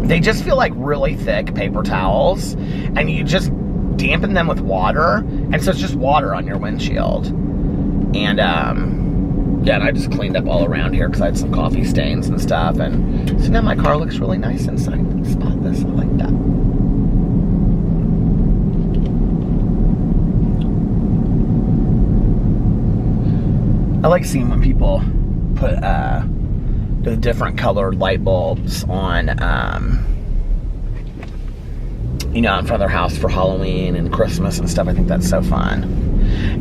They just feel like really thick paper towels, and you just dampen them with water, and so it's just water on your windshield. And yeah, and I just cleaned up all around here because I had some coffee stains and stuff, and so now my car looks really nice inside. Spotless. I like that. I like seeing when people put the different colored light bulbs on you know, in front of their house for Halloween and Christmas and stuff. I think that's so fun.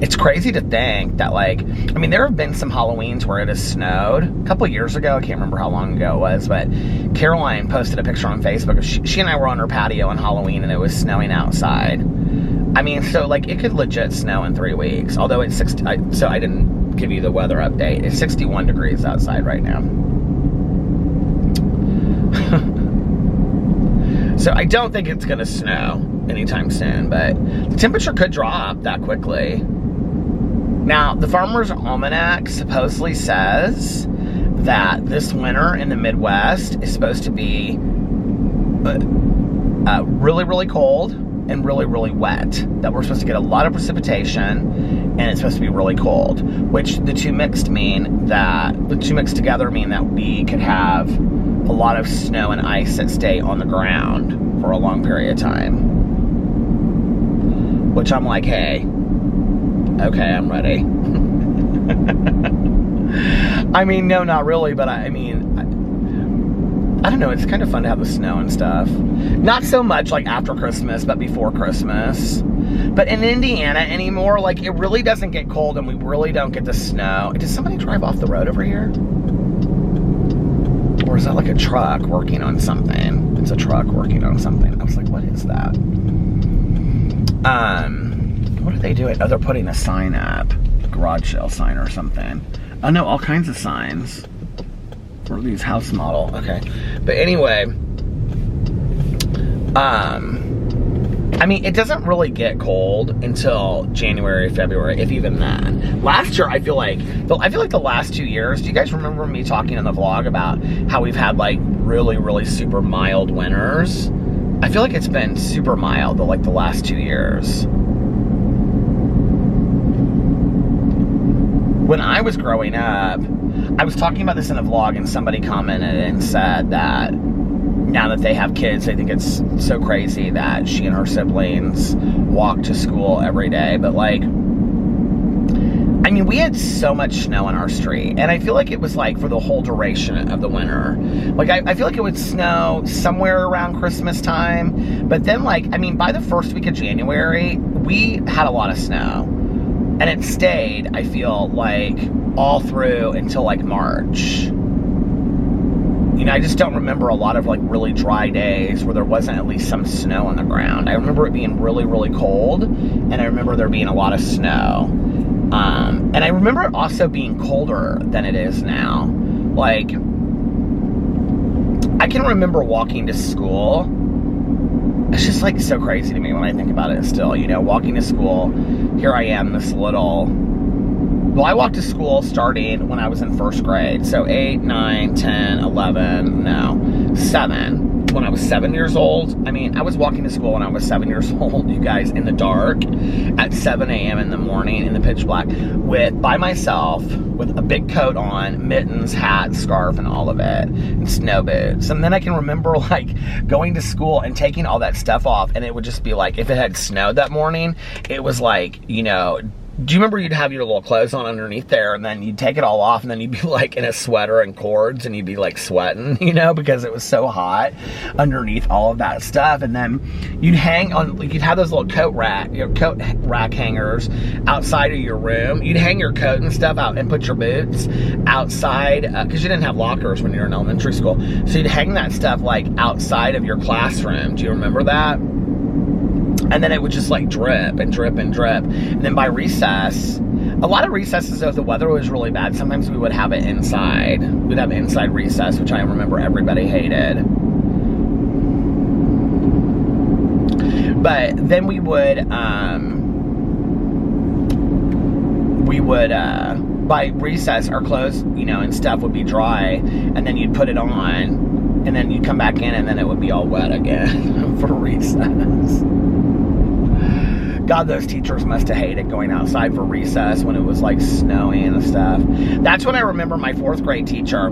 It's crazy to think that, like, I mean, there have been some Halloweens where it has snowed. A couple years ago, I can't remember how long ago it was, but Caroline posted a picture on Facebook. She and I were on her patio on Halloween, and it was snowing outside. I mean, so, like, it could legit snow in 3 weeks. Although it's so I didn't give you the weather update. It's 61 degrees outside right now. So I don't think it's going to snow anytime soon, but the temperature could drop that quickly. Now, the Farmer's Almanac supposedly says that this winter in the Midwest is supposed to be really, really cold and really, really wet. That we're supposed to get a lot of precipitation, and it's supposed to be really cold, which the two mixed together mean that we could have a lot of snow and ice that stay on the ground for a long period of time. Which I'm like, hey, okay, I'm ready. I mean, no, not really, but I don't know, it's kind of fun to have the snow and stuff. Not so much like after Christmas, but before Christmas. But in Indiana anymore, like, it really doesn't get cold, and we really don't get the snow. Did somebody drive off the road over here? Or is that like a truck working on something? It's a truck working on something. I was like, what is that? What are they doing? Oh, they're putting a sign up. A garage sale sign or something. Oh no, all kinds of signs. For these house model. Okay. But anyway, I mean, it doesn't really get cold until January, February, if even then. Last year, I feel like the last 2 years, do you guys remember me talking in the vlog about how we've had like really, really super mild winters? I feel like it's been super mild the last 2 years. When I was growing up, I was talking about this in a vlog, and somebody commented and said that now that they have kids, they think it's so crazy that she and her siblings walk to school every day. But like, I mean, we had so much snow on our street, and I feel like it was like for the whole duration of the winter. Like, I feel like it would snow somewhere around Christmas time, but then like, I mean, by the first week of January, we had a lot of snow, and it stayed, I feel like, all through until like March. You know, I just don't remember a lot of like really dry days where there wasn't at least some snow on the ground. I remember it being really, really cold, and I remember there being a lot of snow. And I remember it also being colder than it is now. Like, I can remember walking to school. It's just like so crazy to me when I think about it still, you know, walking to school. Here I am, this little Well, I walked to school starting when I was in 1st grade. So 8, 9, 10, 11, no, 7. When I was 7 years old. I mean, I was walking to school when I was 7 years old, you guys, in the dark at 7 a.m. in the morning in the pitch black by myself with a big coat on, mittens, hat, scarf, and all of it, and snow boots. And then I can remember like going to school and taking all that stuff off, and it would just be like, if it had snowed that morning, it was like, you know, do you remember you'd have your little clothes on underneath there, and then you'd take it all off, and then you'd be like in a sweater and cords, and you'd be like sweating, you know, because it was so hot underneath all of that stuff. And then you'd hang on, like, you'd have those little coat rack hangers outside of your room. You'd hang your coat and stuff out and put your boots outside, because you didn't have lockers when you were in elementary school. So you'd hang that stuff like outside of your classroom. Do you remember that? And then it would just like drip and drip and drip. And then by recess, a lot of recesses, though, if the weather was really bad, sometimes we would have it inside. We'd have inside recess, which I remember everybody hated. But then we would by recess, our clothes, you know, and stuff would be dry, and then you'd put it on, and then you'd come back in, and then it would be all wet again for recess. God, those teachers must have hated going outside for recess when it was like snowing and stuff. That's when I remember my 4th grade teacher.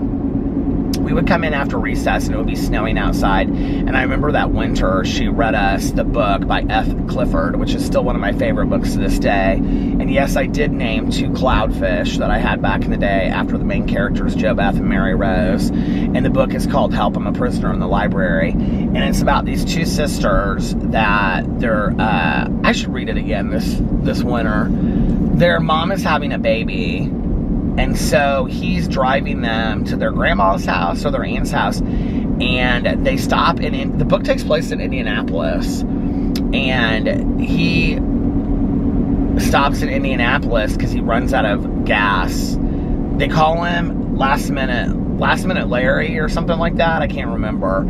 We would come in after recess and it would be snowing outside. And I remember that winter she read us the book by F. Clifford, which is still one of my favorite books to this day. And yes, I did name 2 cloudfish that I had back in the day after the main characters, Jo Beth and Mary Rose. And the book is called Help, I'm a Prisoner in the Library. And it's about these 2 sisters that they're, I should read it again this winter. Their mom is having a baby. And so he's driving them to their grandma's house or their aunt's house, and they stop the book takes place in Indianapolis, and he stops in Indianapolis because he runs out of gas. They call him last minute Larry or something like that. I can't remember.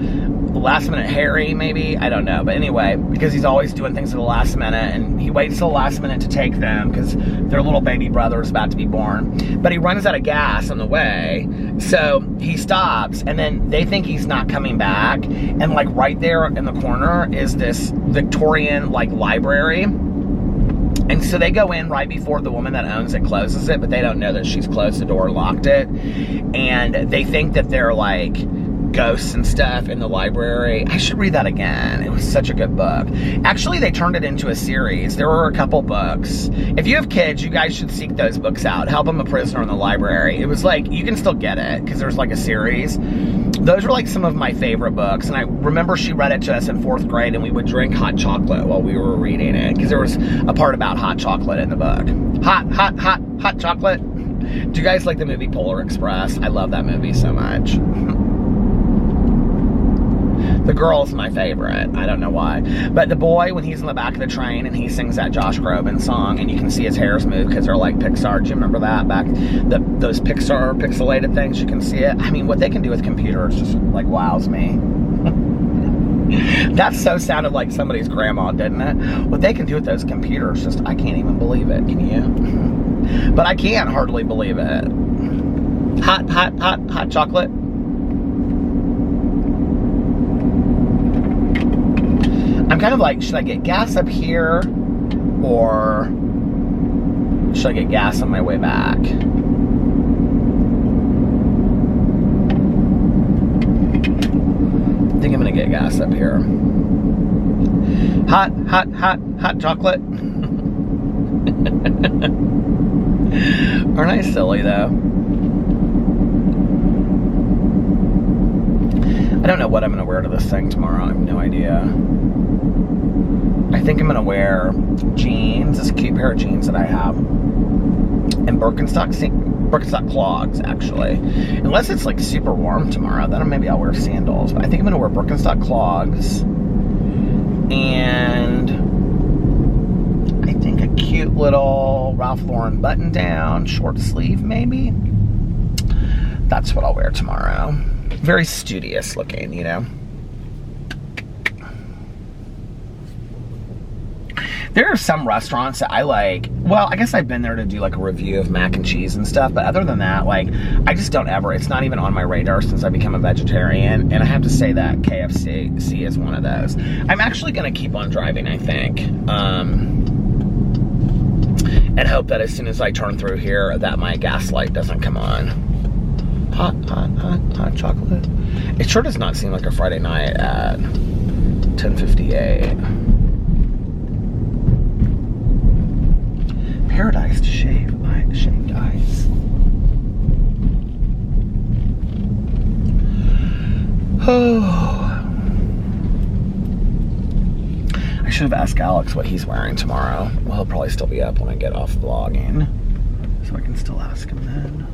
Last minute Harry, maybe, I don't know. But anyway, because he's always doing things at the last minute, and he waits till the last minute to take them because their little baby brother is about to be born. But he runs out of gas on the way, so he stops, and then they think he's not coming back, and like right there in the corner is this Victorian like library. And so they go in right before the woman that owns it closes it, but they don't know that she's closed the door and locked it. And they think that they're like ghosts and stuff in the library. I should read that again. It was such a good book. Actually, they turned it into a series. There were a couple books. If you have kids, you guys should seek those books out. Help, I'm a Prisoner in the Library. It was like, you can still get it because there's like a series. Those were like some of my favorite books. And I remember she read it to us in 4th grade, and we would drink hot chocolate while we were reading it because there was a part about hot chocolate in the book. Hot chocolate. Do you guys like the movie Polar Express? I love that movie so much. The girl's my favorite. I don't know why. But the boy, when he's in the back of the train and he sings that Josh Groban song, and you can see his hairs move because they're like Pixar. Do you remember that? Those Pixar pixelated things, you can see it. I mean, what they can do with computers just like wows me. That so sounded like somebody's grandma, didn't it? What they can do with those computers, just, I can't even believe it. Can you? But I can't hardly believe it. Hot chocolate. I'm kind of like, should I get gas up here, or should I get gas on my way back? I think I'm gonna get gas up here. Hot chocolate. Aren't I silly though? I don't know what I'm gonna wear to this thing tomorrow. I have no idea. I think I'm gonna wear jeans, this cute pair of jeans that I have, and Birkenstock clogs, actually. Unless it's like super warm tomorrow, then maybe I'll wear sandals. But I think I'm gonna wear Birkenstock clogs, and I think a cute little Ralph Lauren button down, short sleeve maybe. That's what I'll wear tomorrow. Very studious looking, you know. There are some restaurants that I like. Well, I guess I've been there to do like a review of mac and cheese and stuff, but other than that, like, I just don't ever, it's not even on my radar since I became a vegetarian, and I have to say that KFC is one of those. I'm actually gonna keep on driving, I think, and hope that as soon as I turn through here that my gas light doesn't come on. Hot chocolate. It sure does not seem like a Friday night at 10:58. Paradise shaved ice. Oh. I should have asked Alex what he's wearing tomorrow. Well, he'll probably still be up when I get off vlogging, so I can still ask him then.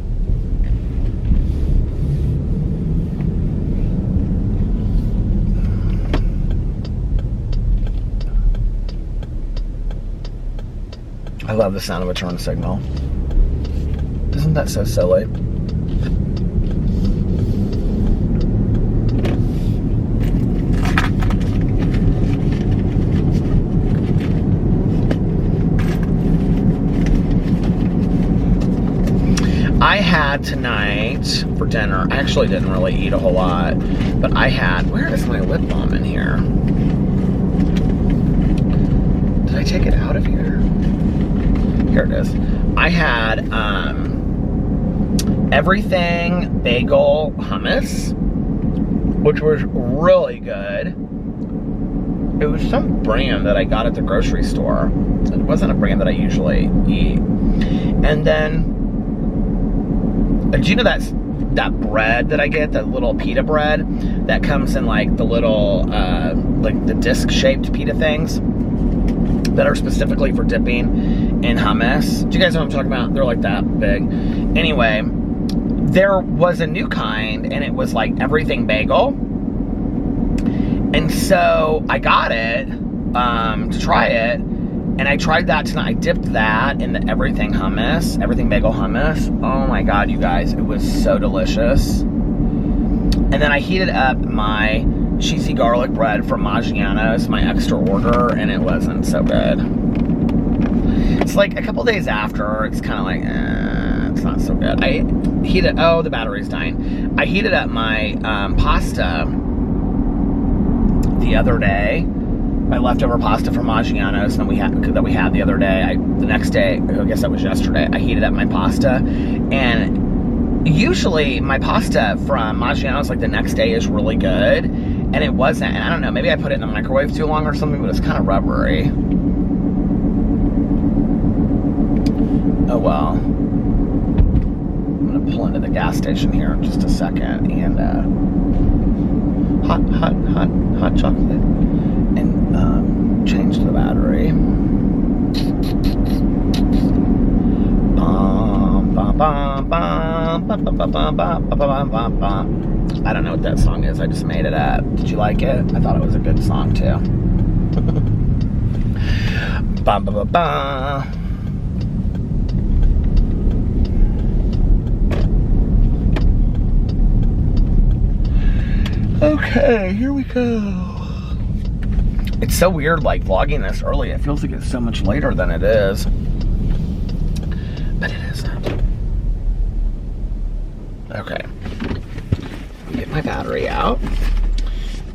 I love the sound of a turn signal. Isn't that so silly? I had tonight for dinner, I actually didn't really eat a whole lot, but I had, where is my lip balm in here? Did I take it out of here? Here it is. I had everything bagel hummus, which was really good. It was some brand that I got at the grocery store. It wasn't a brand that I usually eat. And then, do you know that bread that I get, that little pita bread that comes in like the little, like the disc-shaped pita things that are specifically for dipping in hummus? Do you guys know what I'm talking about? They're like that big. Anyway, there was a new kind, and it was like everything bagel. And so I got it to try it, and I tried that tonight. I dipped that in the everything bagel hummus. Oh my God, you guys, it was so delicious. And then I heated up my cheesy garlic bread from Maggiano's, my extra order, and it wasn't so good. It's like a couple days after, it's kind of like, it's not so good. Oh, the battery's dying. I heated up my pasta the other day, my leftover pasta from Maggiano's that we had the other day. The next day, I guess that was yesterday, I heated up my pasta, and usually my pasta from Maggiano's like the next day is really good, and it wasn't. And I don't know, maybe I put it in the microwave too long or something, but it's kind of rubbery. Oh well. I'm gonna pull into the gas station here in just a second, and hot chocolate, and change the battery. I don't know what that song is. I just made it up. Did you like it? I thought it was a good song too. Ba ba ba ba. Okay, here we go. It's so weird, like, vlogging this early. It feels like it's so much later than it is. But it isn't. Okay. Get my battery out.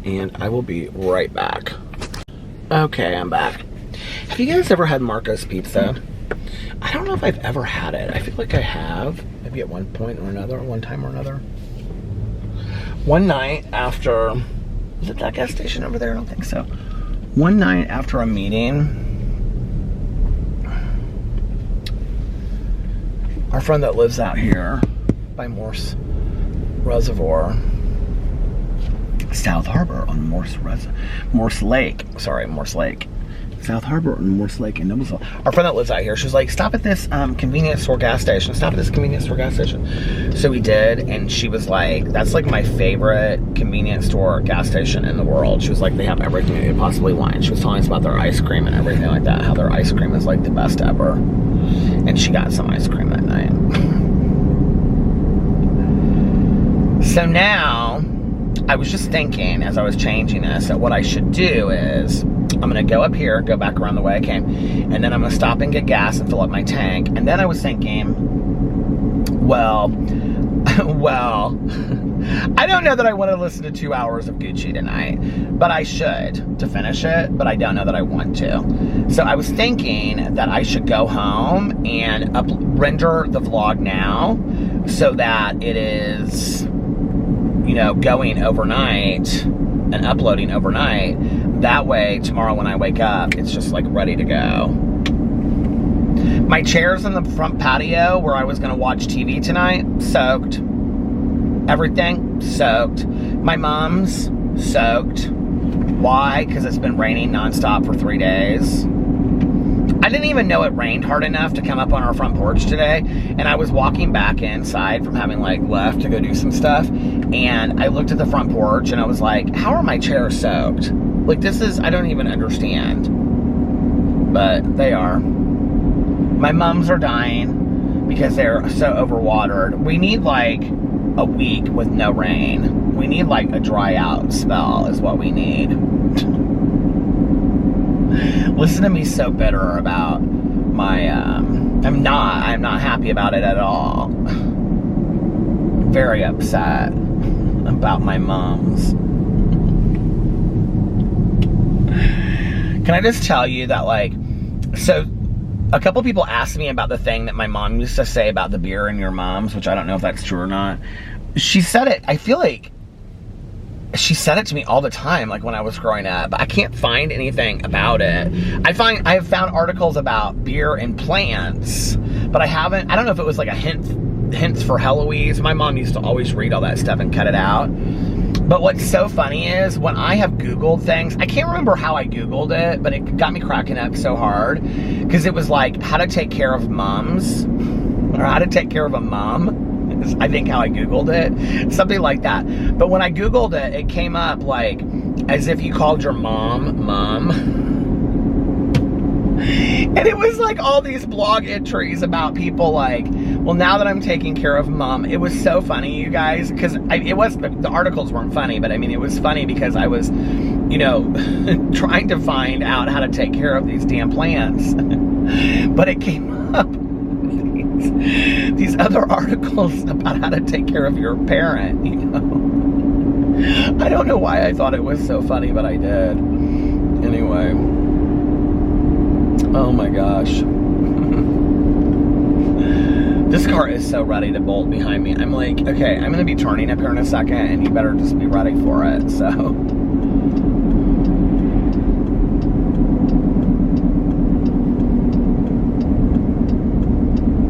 And I will be right back. Okay, I'm back. Have you guys ever had Marco's Pizza? I don't know if I've ever had it. I feel like I have. Maybe at one point or another, one time or another. One night after, was it that gas station over there? I don't think so. One night after a meeting, our friend that lives out here by Morse Reservoir, South Harbor on Morse Lake. South Harbor and Morse Lake in Noblesville. Our friend that lives out here, she was like, stop at this convenience store gas station. Stop at this convenience store gas station. So we did, and she was like, that's like my favorite convenience store gas station in the world. She was like, they have everything you could possibly want. And she was telling us about their ice cream and everything like that, how their ice cream is like the best ever. And she got some ice cream that night. So now, I was just thinking as I was changing this that what I should do is, I'm gonna go up here, go back around the way I came, and then I'm gonna stop and get gas and fill up my tank. And then I was thinking, well, I don't know that I want to listen to 2 hours of Gucci tonight, but I should to finish it, but I don't know that I want to. So I was thinking that I should go home and render the vlog now so that it is, you know, going overnight and uploading overnight. That way, tomorrow when I wake up, it's just like ready to go. My chair's in the front patio where I was going to watch TV tonight, soaked. Everything soaked. My mom's soaked. Why? Because it's been raining nonstop for 3 days. I didn't even know it rained hard enough to come up on our front porch today. And I was walking back inside from having like left to go do some stuff. And I looked at the front porch and I was like, how are my chairs soaked? Like, this is, I don't even understand. But they are. My mums are dying because they're so overwatered. We need like a week with no rain. We need like a dry out spell is what we need. Listen to me so bitter about my, I'm not happy about it at all. Very upset about my mums. Can I just tell you that, like, so a couple people asked me about the thing that my mom used to say about the beer in your moms, which I don't know if that's true or not. She said it, I feel like she said it to me all the time, like when I was growing up. I can't find anything about it. I have found articles about beer and plants, but I don't know if it was like a hints for Heloise. My mom used to always read all that stuff and cut it out. But what's so funny is when I have Googled things, I can't remember how I Googled it, but it got me cracking up so hard because it was like how to take care of moms or how to take care of a mom. Is I think how I Googled it, something like that. But when I Googled it, it came up like as if you called your mom. And it was like all these blog entries about people like, well, now that I'm taking care of mom. It was so funny, you guys, because the articles weren't funny, but I mean, it was funny because I was, you know, trying to find out how to take care of these damn plants. But it came up these other articles about how to take care of your parent, you know. I don't know why I thought it was so funny, but I did. Anyway. Oh my gosh. This car is so ready to bolt behind me. I'm like, okay, I'm gonna be turning up here in a second and you better just be ready for it, so.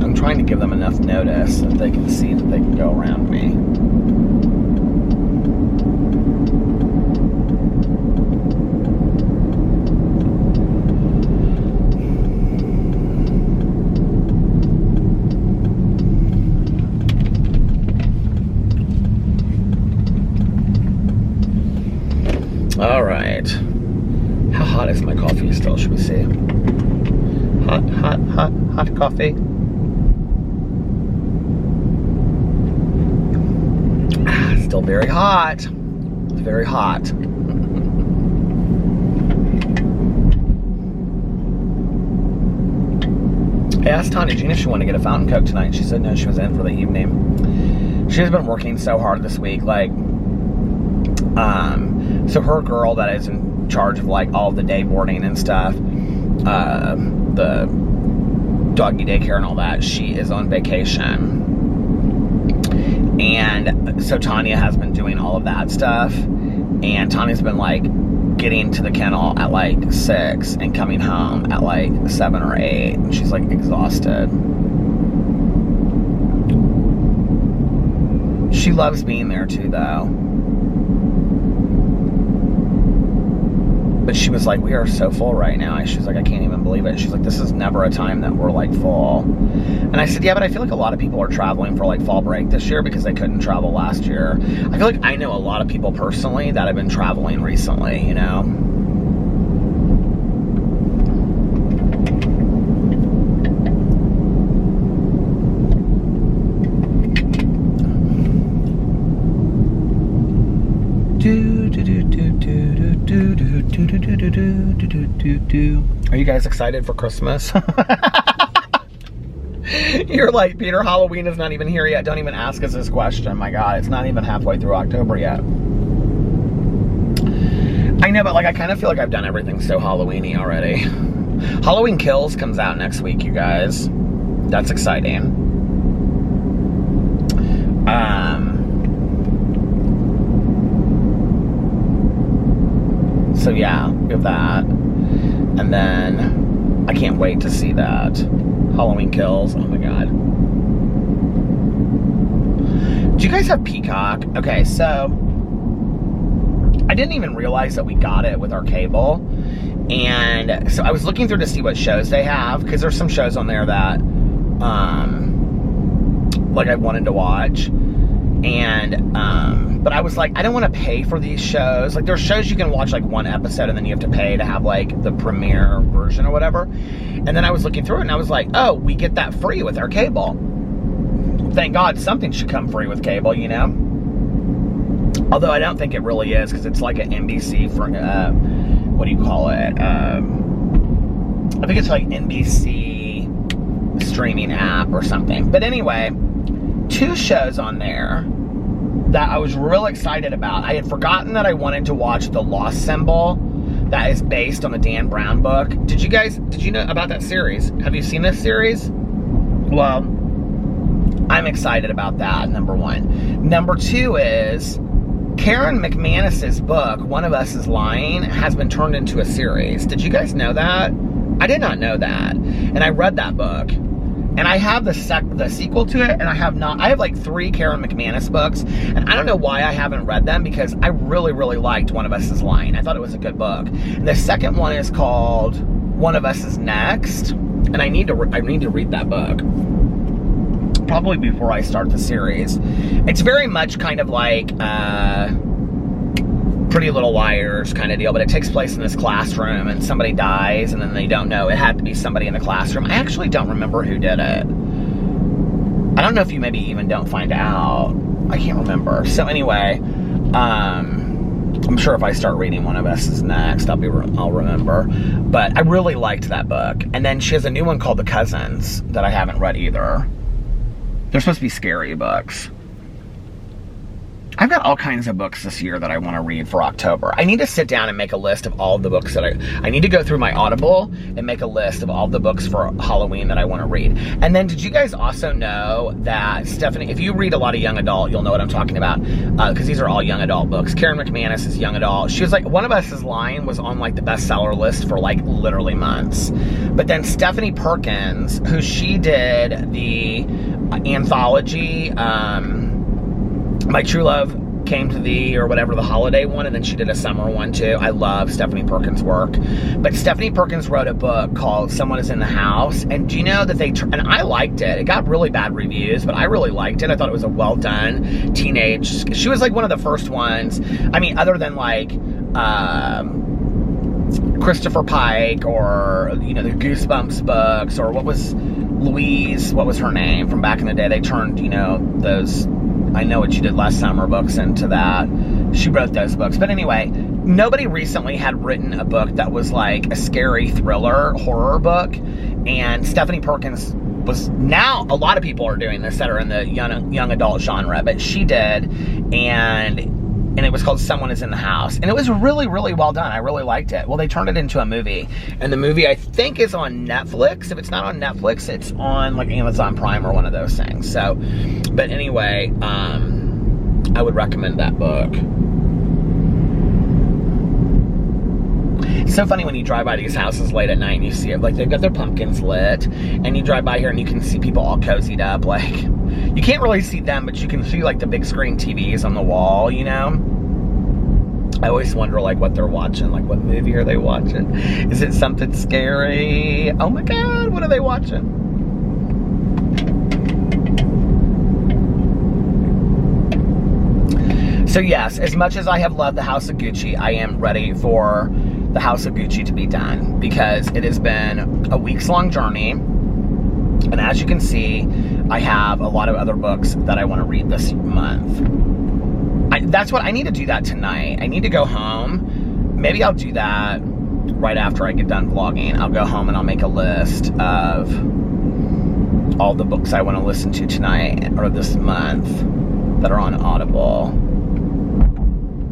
I'm trying to give them enough notice that they can see that they can go around me. All right. How hot is my coffee still? Should we see? Hot coffee. Still very hot. It's very hot. I asked Tanya Jean if she wanted to get a fountain Coke tonight. She said no, she was in for the evening. She has been working so hard this week, like, so her girl that is in charge of like all the day boarding and stuff, the doggy daycare and all that, she is on vacation. And so Tanya has been doing all of that stuff. And Tanya's been like getting to the kennel at like 6 and coming home at like 7 or 8. And she's like exhausted. She loves being there too, though. But she was like, we are so full right now. She's like, I can't even believe it. She's like, this is never a time that we're like full. And I said, yeah, but I feel like a lot of people are traveling for like fall break this year because they couldn't travel last year. I feel like I know a lot of people personally that have been traveling recently, you know? Do, do, do, do, do, do. Are you guys excited for Christmas? You're like, Peter, Halloween is not even here yet. Don't even ask us this question. My God, it's not even halfway through October yet. I know, but like, I kind of feel like I've done everything so Halloween-y already. Halloween Kills comes out next week, you guys. That's exciting. So yeah, we have that. And then I can't wait to see that. Halloween Kills. Oh my God. Do you guys have Peacock? Okay, so I didn't even realize that we got it with our cable. And so I was looking through to see what shows they have, because there's some shows on there that like I wanted to watch. And but I was like, I don't want to pay for these shows. Like, there's shows you can watch like one episode and then you have to pay to have like the premiere version or whatever. And then I was looking through it and I was like, oh, we get that free with our cable. Thank God something should come free with cable, you know? Although I don't think it really is, because it's like an NBC for, what do you call it? I think it's like NBC streaming app or something. But anyway, 2 shows on there that I was real excited about. I had forgotten that I wanted to watch The Lost Symbol, that is based on the Dan Brown book. Did you know about that series? Have you seen this series? Well, I'm excited about that, number 1. Number 2 is Karen McManus's book, One of Us is Lying, has been turned into a series. Did you guys know that? I did not know that. And I read that book. And I have the sequel to it, and I have not. I have like 3 Karen McManus books, and I don't know why I haven't read them, because I really, really liked One of Us is Lying. I thought it was a good book. And the second one is called One of Us is Next, and I need to read that book. Probably before I start the series. It's very much kind of like Pretty Little Liars kind of deal, but it takes place in this classroom and somebody dies and then they don't know. It had to be somebody in the classroom. I actually don't remember who did it. I don't know if you maybe even don't find out. I can't remember. So anyway, I'm sure if I start reading One of Us is Next, I'll remember. But I really liked that book. And then she has a new one called The Cousins that I haven't read either. They're supposed to be scary books. I've got all kinds of books this year that I want to read for October. I need to sit down and make a list of all of the books that I need to go through my Audible and make a list of all the books for Halloween that I want to read. And then, did you guys also know that Stephanie, if you read a lot of young adult, you'll know what I'm talking about, because these are all young adult books. Karen McManus is young adult. She was like, One of Us is Lying was on like the bestseller list for like literally months. But then Stephanie Perkins, who she did the anthology, My True Love Came to Thee, or whatever, the holiday one, and then she did a summer one too. I love Stephanie Perkins' work. But Stephanie Perkins wrote a book called Someone is in the House, and do you know that and I liked it. It got really bad reviews, but I really liked it. I thought it was a well done teenage. She was like one of the first ones. I mean, other than like Christopher Pike, or you know, the Goosebumps books, or what was Louise, what was her name from back in the day? They turned, you know, those I Know What You Did Last Summer books into that. She wrote those books. But anyway, nobody recently had written a book that was like a scary thriller horror book. And Stephanie Perkins was, now a lot of people are doing this that are in the young adult genre, but she did, and it was called Someone is in the House. And it was really, really well done. I really liked it. Well, they turned it into a movie. And the movie, I think, is on Netflix. If it's not on Netflix, it's on like Amazon Prime or one of those things. So, but anyway, I would recommend that book. It's so funny when you drive by these houses late at night and you see it, like they've got their pumpkins lit, and you drive by here and you can see people all cozied up. Like, you can't really see them, but you can see like the big screen TVs on the wall, you know? I always wonder like what they're watching, like what movie are they watching? Is it something scary? Oh my God, what are they watching? So yes, as much as I have loved the House of Gucci, I am ready for the House of Gucci to be done, because it has been a weeks-long journey, and as you can see, I have a lot of other books that I want to read this month. That's what I need to do that tonight. I need to go home, maybe I'll do that right after I get done vlogging. I'll go home and I'll make a list of all the books I want to listen to tonight or this month that are on Audible.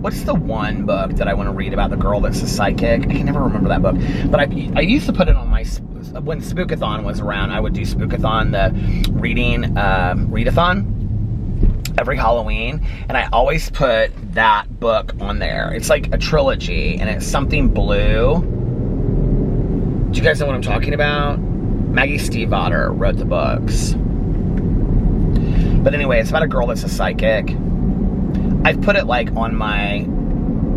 What's the one book that I want to read about the girl that's a psychic? I can never remember that book. But I used to put it on my... When Spookathon was around, I would do Spookathon, the readathon, every Halloween. And I always put that book on there. It's like a trilogy, and it's something blue. Do you guys know what I'm talking about? Maggie Stiefvater wrote the books. But anyway, it's about a girl that's a psychic. I've put it like on my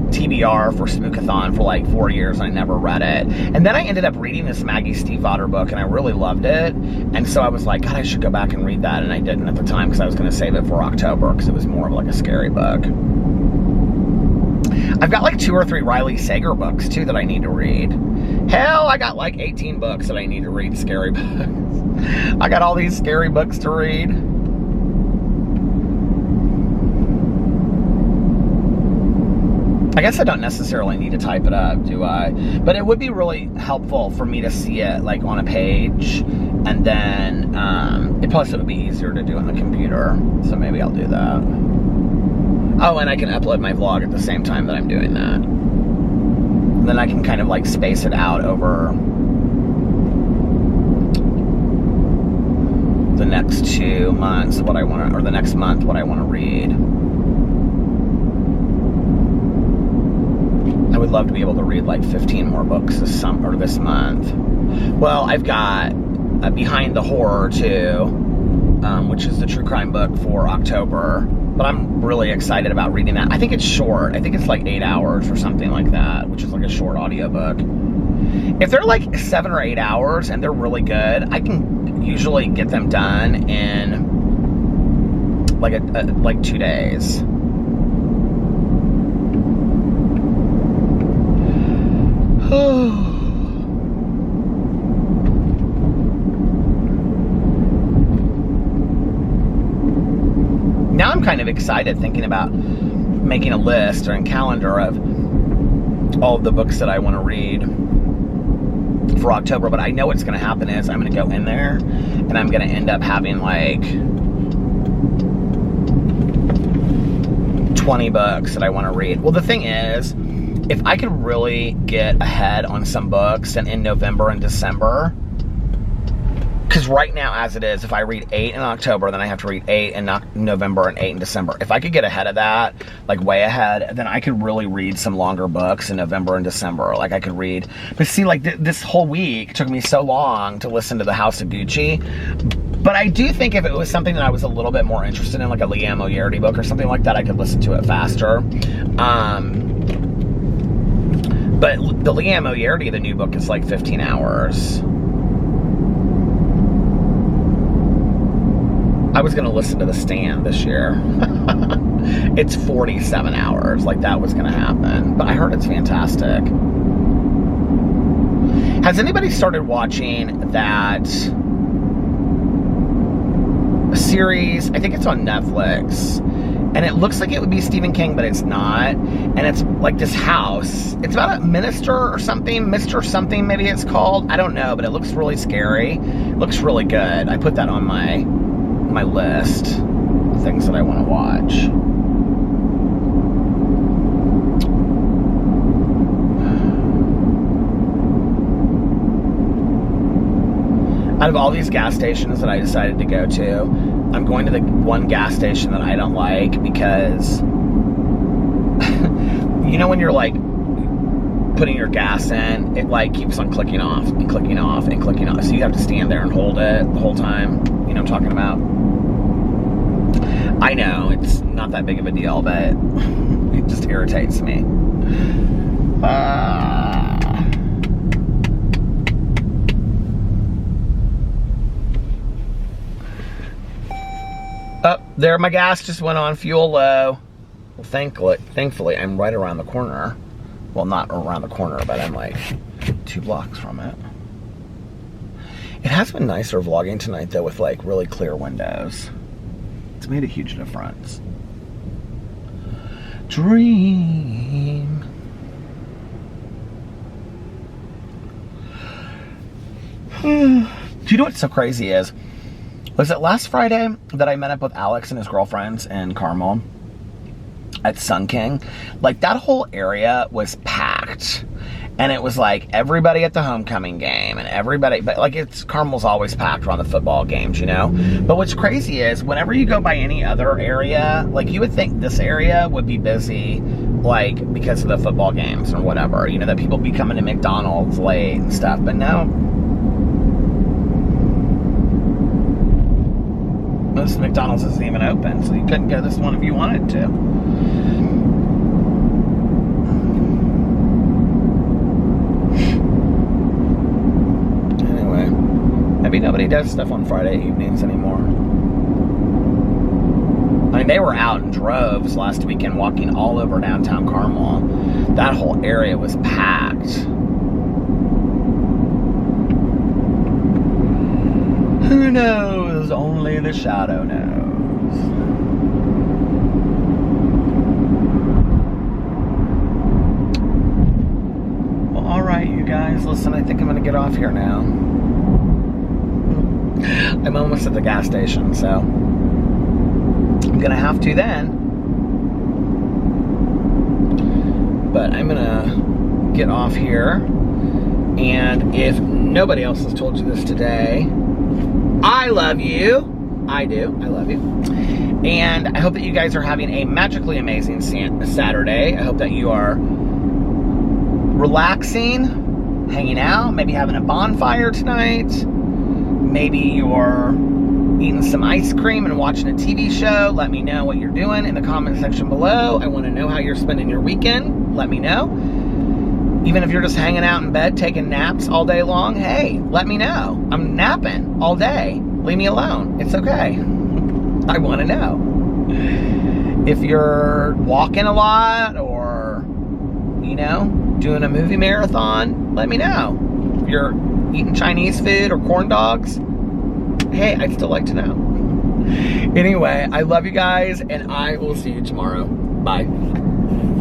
TBR for Spookathon for like 4 years, and I never read it. And then I ended up reading this Maggie Stiefvater book, and I really loved it. And so I was like, God, I should go back and read that. And I didn't at the time because I was going to save it for October because it was more of like a scary book. I've got like 2 or 3 Riley Sager books too that I need to read. Hell, I got like 18 books that I need to read, scary books. I got all these scary books to read. I guess I don't necessarily need to type it up, do I? But it would be really helpful for me to see it like on a page, and then plus it would be easier to do on the computer, so maybe I'll do that. Oh, and I can upload my vlog at the same time that I'm doing that. And then I can kind of like space it out over the next 2 months, what I want to, or the next month, what I want to read. I would love to be able to read like 15 more books this month. Well, I've got Behind the Horror too, which is the true crime book for October. But I'm really excited about reading that. I think it's short. I think it's like 8 hours or something like that, which is like a short audiobook. If they're like 7 or 8 hours and they're really good, I can usually get them done in like like 2 days. Now I'm kind of excited thinking about making a list or a calendar of all of the books that I want to read for October, but I know what's going to happen is I'm going to go in there and I'm going to end up having like 20 books that I want to read. Well, the thing is, if I could really get ahead on some books and in November and December, because right now as it is, if I read 8 in October, then I have to read 8 in November and 8 in December. If I could get ahead of that, like way ahead, then I could really read some longer books in November and December. Like I could read, but see, like this whole week took me so long to listen to The House of Gucci. But I do think if it was something that I was a little bit more interested in, like a Liam O'Yeardy book or something like that, I could listen to it faster. But the Liam O'Yeardy, the new book, is like 15 hours. I was going to listen to The Stand this year. It's 47 hours. Like, that was going to happen. But I heard it's fantastic. Has anybody started watching that series? I think it's on Netflix. And it looks like it would be Stephen King, but it's not. And it's like this house. It's about a minister or something. Mr. something, maybe it's called. I don't know, but it looks really scary. It looks really good. I put that on my list of things that I want to watch. Out of all these gas stations that I decided to go to, I'm going to the one gas station that I don't like because you know when you're like putting your gas in, it like keeps on clicking off and clicking off and clicking off. So you have to stand there and hold it the whole time. You know what I'm talking about? I know, it's not that big of a deal, but it just irritates me. There, my gas just went on fuel low. Well, thankfully, I'm right around the corner. Well, not around the corner, but I'm like 2 blocks from it. It has been nicer vlogging tonight, though, with like really clear windows. It's made a huge difference. Dream. Do you know what's so crazy is? Was it last Friday that I met up with Alex and his girlfriends in Carmel at Sun King? Like, that whole area was packed. And it was like everybody at the homecoming game and everybody, but like Carmel's always packed around the football games, you know? But what's crazy is whenever you go by any other area, like you would think this area would be busy, like because of the football games or whatever, you know, that people be coming to McDonald's late and stuff, but no. Most McDonald's isn't even open, so you couldn't go this one if you wanted to. Maybe nobody does stuff on Friday evenings anymore. I mean, they were out in droves last weekend walking all over downtown Carmel. That whole area was packed. Who knows? Only the shadow knows. Well, alright, you guys. Listen, I think I'm going to get off here now. I'm almost at the gas station, so I'm gonna have to then. But I'm gonna get off here, and if nobody else has told you this today, I love you. I do. I love you. And I hope that you guys are having a magically amazing Saturday. I hope that you are relaxing, hanging out, maybe having a bonfire tonight. Maybe you're eating some ice cream and watching a TV show. Let me know what you're doing in the comment section below. I want to know how you're spending your weekend. Let me know. Even if you're just hanging out in bed, taking naps all day long, hey, let me know. I'm napping all day. Leave me alone. It's okay. I want to know. If you're walking a lot or, you know, doing a movie marathon, let me know. If you're eating Chinese food or corn dogs, hey, I'd still like to know. Anyway, I love you guys, and I will see you tomorrow. Bye.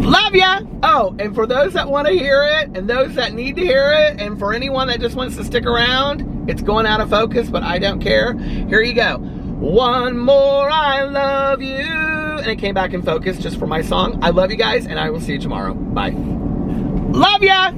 Love ya! Oh, and for those that want to hear it, and those that need to hear it, and for anyone that just wants to stick around, it's going out of focus, but I don't care. Here you go. One more I love you. And it came back in focus just for my song. I love you guys, and I will see you tomorrow. Bye. Love ya!